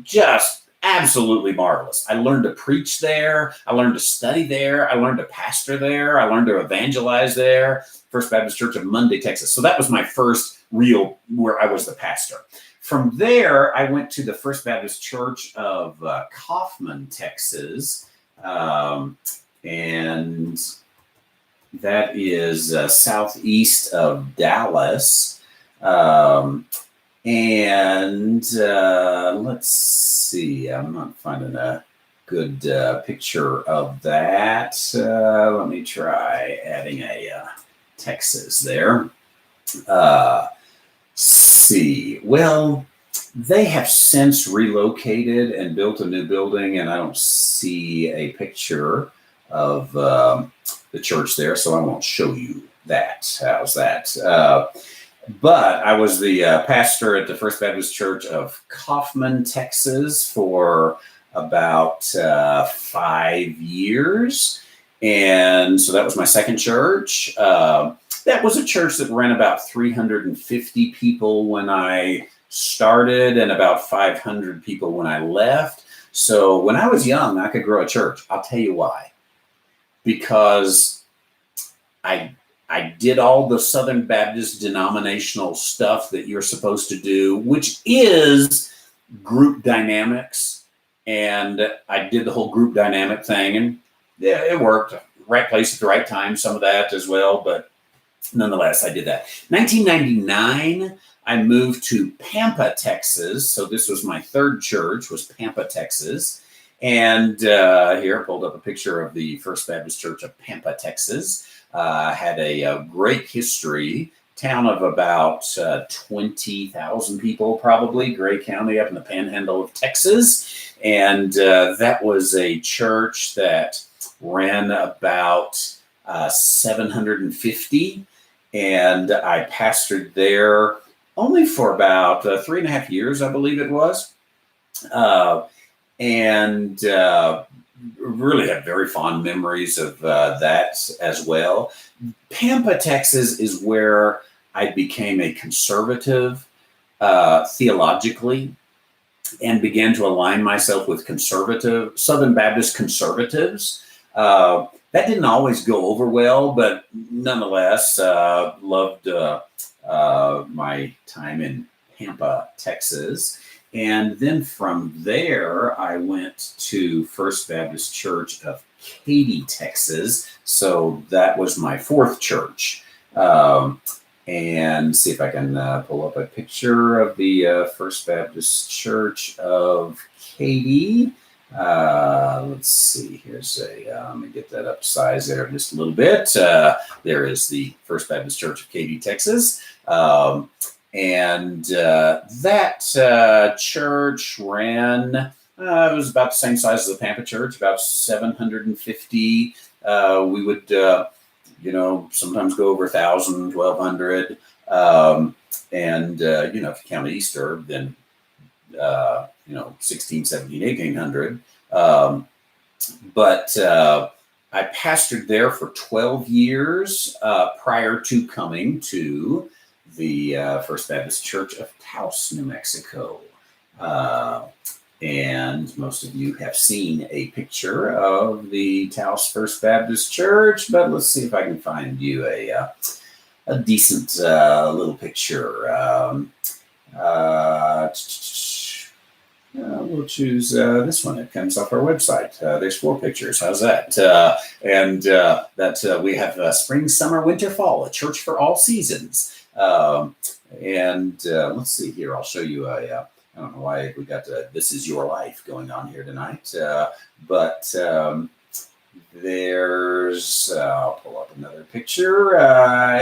Just absolutely marvelous. I learned to preach there. I learned to study there. I learned to pastor there. I learned to evangelize there. First Baptist Church of Munday, Texas. So that was my first real where I was the pastor. From there, I went to the First Baptist Church of Kaufman, Texas. And that is southeast of Dallas. Let's see, I'm not finding a good picture of that. Let me try adding a Texas there. See, well, they have since relocated and built a new building, and I don't see a picture of the church there, so I won't show you that. How's that? But I was the pastor at the First Baptist Church of Kaufman, Texas for about 5 years. And so that was my second church. That was a church that ran about 350 people when I started and about 500 people when I left. So when I was young, I could grow a church. I'll tell you why. Because I did all the Southern Baptist denominational stuff that you're supposed to do, which is group dynamics. And I did the whole group dynamic thing, and yeah, it worked. Right place at the right time, some of that as well. But nonetheless, I did that. 1999, I moved to Pampa, Texas. So this was my third church, was Pampa, Texas. And here I pulled up a picture of the First Baptist Church of Pampa, Texas. Had a great history, town of about 20,000 people, probably, Gray County up in the panhandle of Texas. And that was a church that ran about 750. And I pastored there only for about 3.5 years, I believe it was. And really have very fond memories of that as well. Pampa, Texas is where I became a conservative theologically, and began to align myself with conservative Southern Baptist conservatives. That didn't always go over well, but nonetheless, loved my time in Pampa, Texas. And then from there, I went to First Baptist Church of Katy, Texas. So that was my fourth church. And see if I can pull up a picture of the First Baptist Church of Katy. Let's see. Here's let me get that up size there just a little bit. There is the First Baptist Church of Katy, Texas. And that church ran, it was about the same size as the Pampa Church, about 750. We would, sometimes go over 1,000, 1,200. And if you count Easter, then, 16, 17, 1,800. But I pastored there for 12 years prior to coming to the First Baptist Church of Taos, New Mexico. And most of you have seen a picture of the Taos First Baptist Church, but let's see if I can find you a decent little picture. We'll choose this one. It comes off our website. There's 4 pictures. How's that? We have spring, summer, winter, fall, a church for all seasons. Let's see here. I'll show you I don't know why we got This Is Your Life going on here tonight. I'll pull up another picture.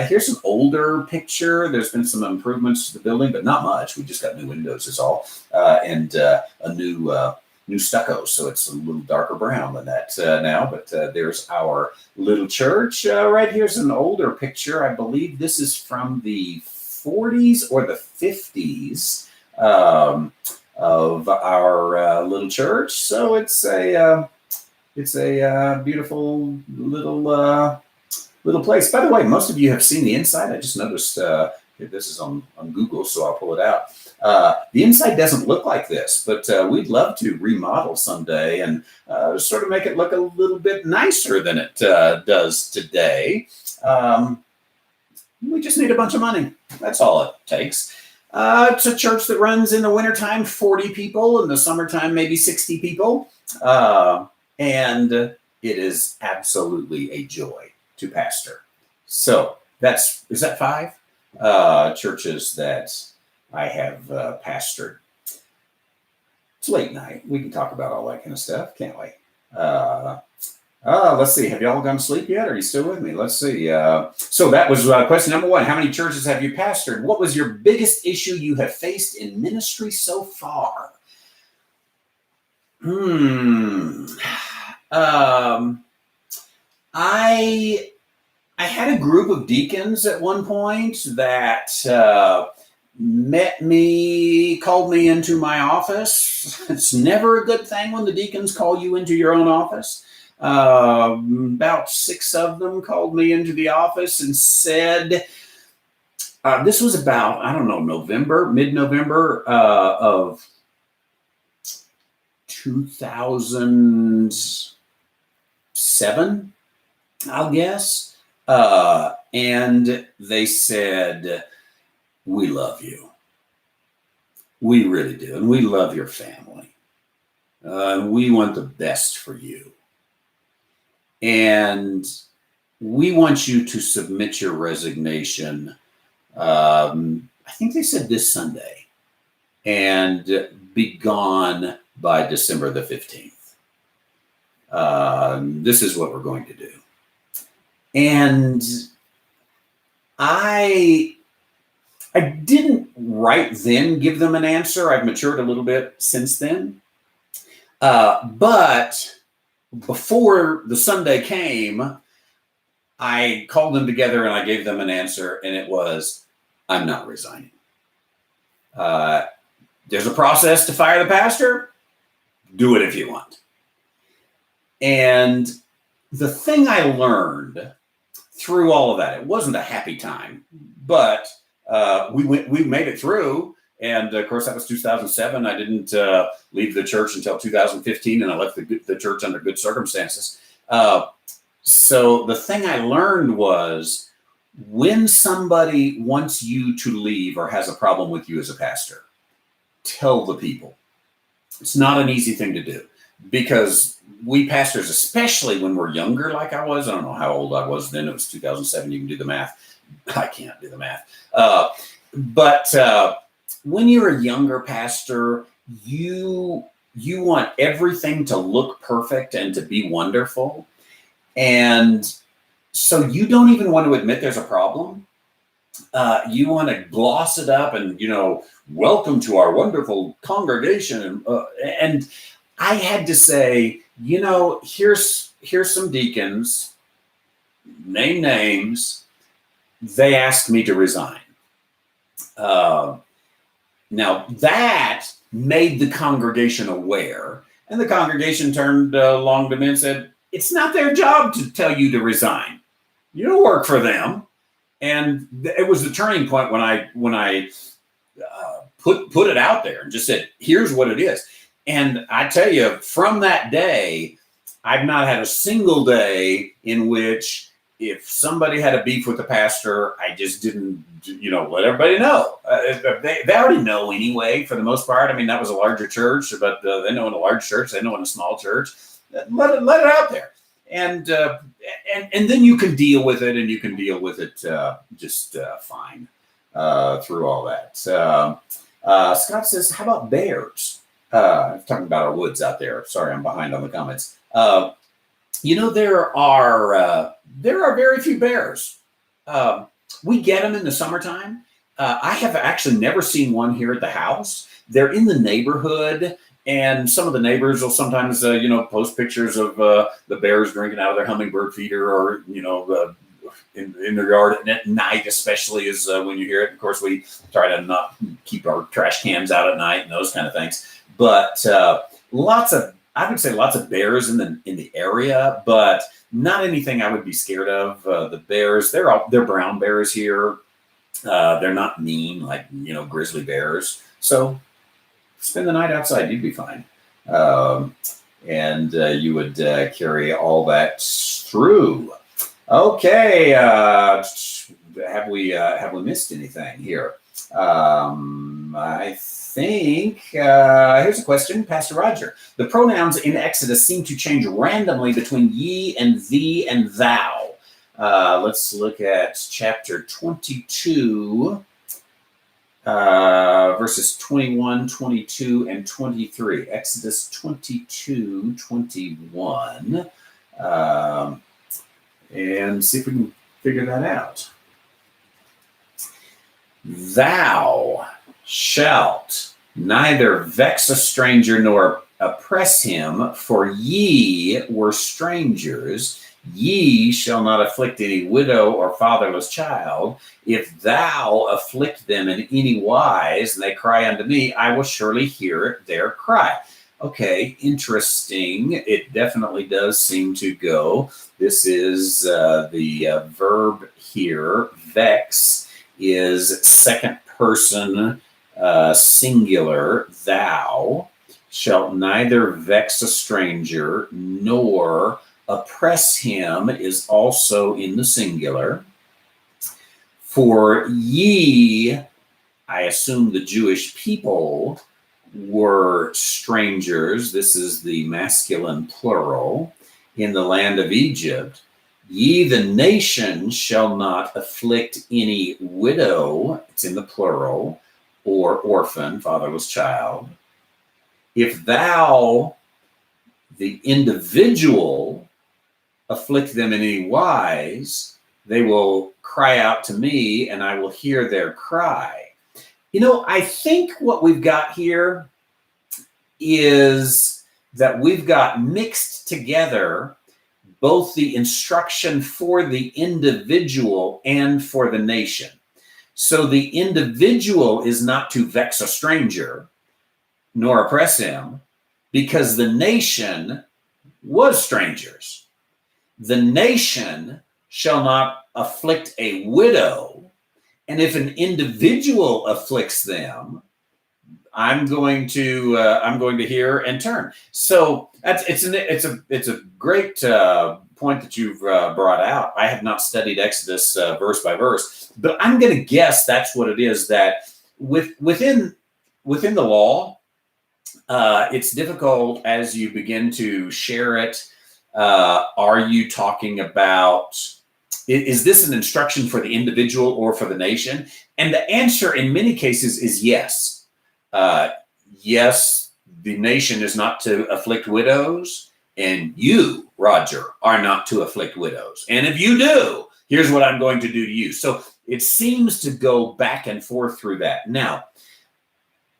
Here's an older picture. There's been some improvements to the building, but not much. We just got new windows is all, and a new stucco. So it's a little darker brown than that now, but there's our little church. Right here's an older picture. I believe this is from the 40s or the 50s of our little church. So it's a beautiful little place. By the way, most of you have seen the inside. I just noticed this is on Google, so I'll pull it out. The inside doesn't look like this, but we'd love to remodel someday and sort of make it look a little bit nicer than it does today. We just need a bunch of money. That's all it takes. It's a church that runs in the wintertime, 40 people, in the summertime, maybe 60 people. And it is absolutely a joy to pastor. So is that 5 churches that I have pastored? It's late night. We can talk about all that kind of stuff, can't we? Let's see. Have y'all gone to sleep yet? Are you still with me? Let's see. So that was question number 1. How many churches have you pastored? What was your biggest issue you have faced in ministry so far? I had a group of deacons at one point that called me into my office. It's never a good thing when the deacons call you into your own office. About 6 of them called me into the office and said, this was about, I don't know, mid-November of 2007, I'll guess. And they said, we love you. We really do. And we love your family. We want the best for you. And we want you to submit your resignation. I think they said this Sunday, and be gone by December the 15th. This is what we're going to do. And I didn't right then give them an answer. I've matured a little bit since then. But before the Sunday came, I called them together and I gave them an answer, and it was, I'm not resigning. There's a process to fire the pastor. Do it if you want. And the thing I learned through all of that, it wasn't a happy time, but we made it through. And of course, that was 2007. I didn't leave the church until 2015, and I left the church under good circumstances. So the thing I learned was, when somebody wants you to leave or has a problem with you as a pastor, tell the people. It's not an easy thing to do, because we pastors, especially when we're younger, like I was, I don't know how old I was then. It was 2007. You can do the math. I can't do the math. But when you're a younger pastor, you want everything to look perfect and to be wonderful. And so you don't even want to admit there's a problem. You want to gloss it up and, welcome to our wonderful congregation. And I had to say, here's some deacons, name names. They asked me to resign. Now that made the congregation aware, and the congregation turned along to me and said, it's not their job to tell you to resign. You don't work for them. And it was the turning point when I put it out there and just said, here's what it is. And I tell you, from that day, I've not had a single day in which if somebody had a beef with the pastor, I just didn't, let everybody know. They already know anyway, for the most part. I mean, that was a larger church, but they know in a large church, they know in a small church. Let it out there. And then you can deal with it, and you can deal with it just fine through all that. Scott says, how about bears? I'm talking about our woods out there. Sorry, I'm behind on the comments. There are very few bears. We get them in the summertime. I have actually never seen one here at the house. They're in the neighborhood, and some of the neighbors will sometimes, post pictures of the bears drinking out of their hummingbird feeder, or in their yard at night, especially is when you hear it. Of course, we try to not keep our trash cans out at night and those kind of things. But lots of bears in the area, but not anything I would be scared of. The bears, they're brown bears here. They're not mean like grizzly bears. So spend the night outside, you'd be fine, and you would carry all that through. Okay, have we missed anything here? I think here's a question, Pastor Roger. The pronouns in Exodus seem to change randomly between ye and thee and thou. Let's look at chapter 22, verses 21, 22, and 23. Exodus 22, 21. And see if we can figure that out. Thou shalt neither vex a stranger nor oppress him, for ye were strangers. Ye shall not afflict any widow or fatherless child. If thou afflict them in any wise, and they cry unto me, I will surely hear their cry. Okay, interesting. It definitely does seem to go. This is the verb here. Vex is second person singular. Thou shalt neither vex a stranger nor oppress him is also in the singular. For ye, I assume the Jewish people, were strangers. This is the masculine plural. In the land of Egypt. Ye, the nation, shall not afflict any widow, it's in the plural, or orphan, fatherless child. If thou, the individual, afflict them in any wise, they will cry out to me, and I will hear their cry. I think what we've got here is that we've got mixed together both the instruction for the individual and for the nation. So the individual is not to vex a stranger nor oppress him, because the nation was strangers. The nation shall not afflict a widow, and if an individual afflicts them, I'm going to hear and turn. So it's a great point that you've brought out. I have not studied Exodus verse by verse, but I'm going to guess that's what it is. That within the law, it's difficult as you begin to share it. Are you talking about? Is this an instruction for the individual or for the nation? And the answer in many cases is yes. Yes, the nation is not to afflict widows, and you, Roger, are not to afflict widows. And if you do, here's what I'm going to do to you. So it seems to go back and forth through that. Now,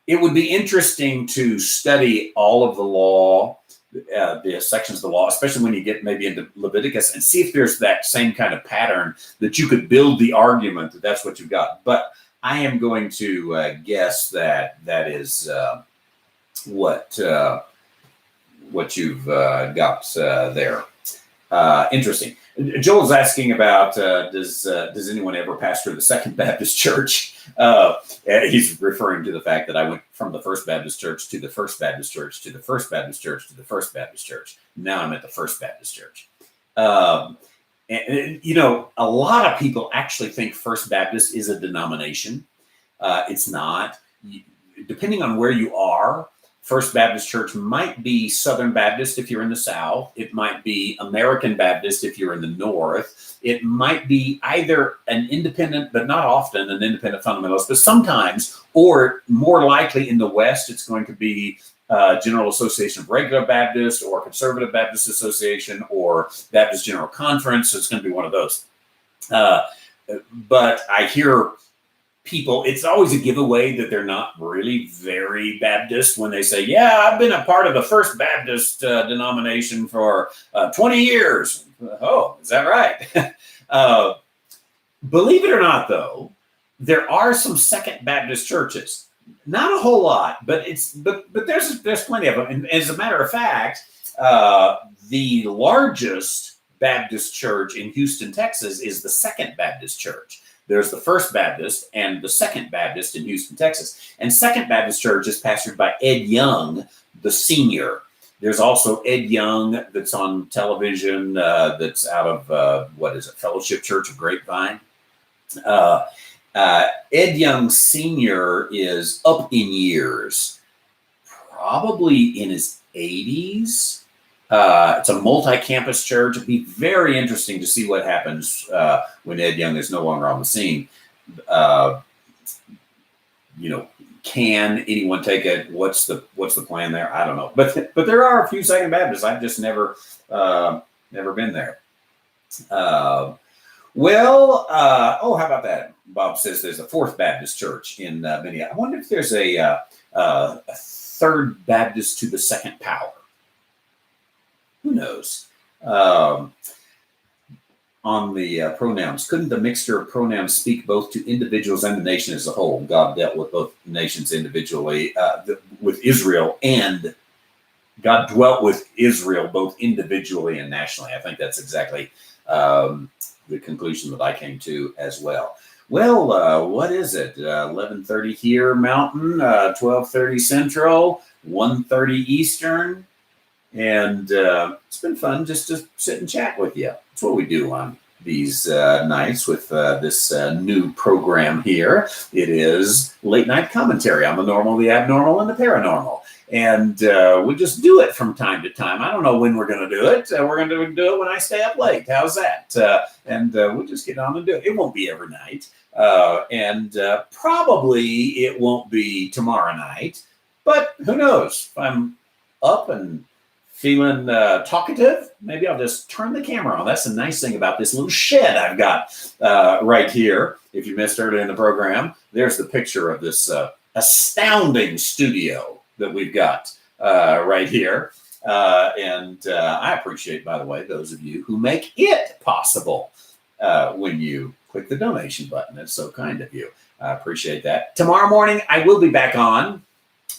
it would be interesting to study all of the law, the sections of the law, especially when you get maybe into Leviticus, and see if there's that same kind of pattern that you could build the argument that that's what you've got. But I am going to guess that is what you've got there. Interesting. Joel's asking about does anyone ever pastor the Second Baptist Church? He's referring to the fact that I went from the First Baptist Church to the First Baptist Church to the First Baptist Church to the First Baptist Church. Now I'm at the First Baptist Church. And a lot of people actually think First Baptist is a denomination. It's not. Depending on where you are, First Baptist Church might be Southern Baptist if you're in the South. It might be American Baptist if you're in the North. It might be either an independent, but not often an independent fundamentalist, but sometimes, or more likely in the West, it's going to be General Association of Regular Baptist or Conservative Baptist Association or Baptist General Conference. So it's going to be one of those. But I hear people, it's always a giveaway that they're not really very Baptist when they say, yeah, I've been a part of the First Baptist denomination for 20 years. Oh, is that right? Believe it or not, though, there are some Second Baptist churches. Not a whole lot, but there's plenty of them. And as a matter of fact, the largest Baptist church in Houston, Texas, is the Second Baptist Church. There's the First Baptist and the Second Baptist in Houston, Texas. And Second Baptist Church is pastored by Ed Young, the senior. There's also Ed Young that's on television that's out of, Fellowship Church of Grapevine. Ed Young Sr. is up in years, probably in his 80s. It's a multi-campus church. It'd be very interesting to see what happens when Ed Young is no longer on the scene. Can anyone take it? What's the plan there? I don't know. But there are a few Second Baptists. I've just never been there. How about that? Bob says there's a Fourth Baptist Church in Minneapolis. I wonder if there's a Third Baptist to the Second Power. Who knows? On the pronouns, couldn't the mixture of pronouns speak both to individuals and the nation as a whole? God dealt with both nations individually, with Israel, and God dwelt with Israel both individually and nationally. I think that's exactly the conclusion that I came to as well. Well, what is it? 11:30 here Mountain, 12:30 Central, 1:30 Eastern. And it's been fun just to sit and chat with you. That's what we do on these nights with this new program here. It is late night commentary on the normal, the abnormal, and the paranormal. And we just do it from time to time. I don't know when we're going to do it. We're going to do it when I stay up late. How's that? And we'll just get on and do it. It won't be every night. And probably it won't be tomorrow night. But who knows? If I'm up and feeling talkative, maybe I'll just turn the camera on. That's the nice thing about this little shed I've got right here. If you missed earlier in the program, there's the picture of this astounding studio that we've got right here. And I appreciate, by the way, those of you who make it possible when you click the donation button. That's so kind of you. I appreciate that. Tomorrow morning, I will be back on,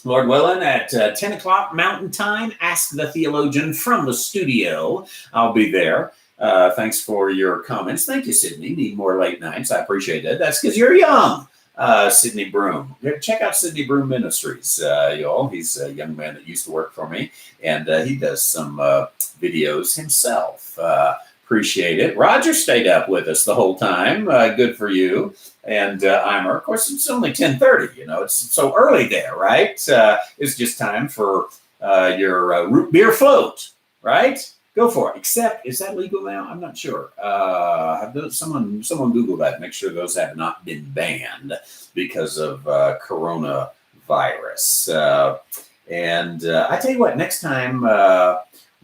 Lord willing, at 10 o'clock Mountain Time. Ask the Theologian from the studio. I'll be there. Thanks for your comments. Thank you, Sydney. Need more late nights. I appreciate it. That's because you're young, Sydney Broom. Check out Sydney Broom Ministries, y'all. He's a young man that used to work for me, and he does some videos himself. Appreciate it. Roger stayed up with us the whole time. Good for you. And Eimer, of course, it's only 10:30. It's so early there, right? It's just time for your root beer float, right? Go for it. Except, is that legal now? I'm not sure. Someone Google that. Make sure those have not been banned because of coronavirus. And I tell you what, next time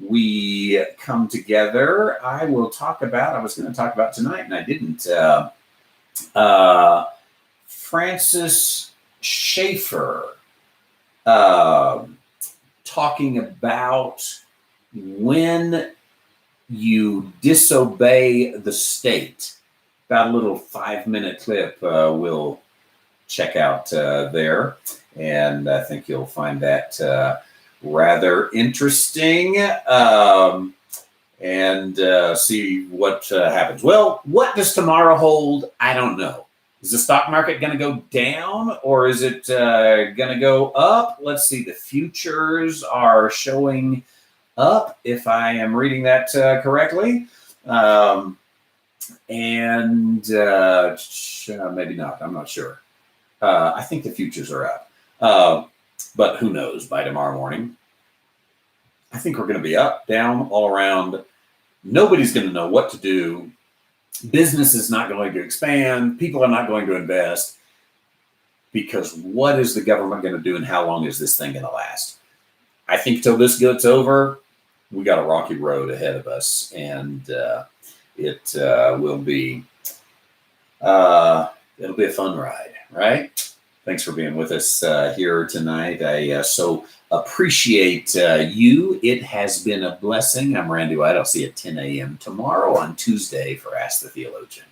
we come together, I was going to talk about tonight, and I didn't. Francis Schaeffer talking about when you disobey the state. About a little 5-minute clip we'll check out there, and I think you'll find that rather interesting. and see what happens. Well, what does tomorrow hold? I don't know. Is the stock market going to go down or is it going to go up? Let's see. The futures are showing up, if I am reading that correctly. And maybe not. I'm not sure. I think the futures are up. But who knows by tomorrow morning? I think we're going to be up, down, all around. Nobody's going to know what to do. Business is not going to expand. People are not going to invest because what is the government going to do and how long is this thing going to last? I think till this gets over, we got a rocky road ahead of us, and it will be it'll be a fun ride, right? Thanks for being with us here tonight. I so appreciate you. It has been a blessing. I'm Randy White. I'll see you at 10 a.m. tomorrow on Tuesday for Ask the Theologian.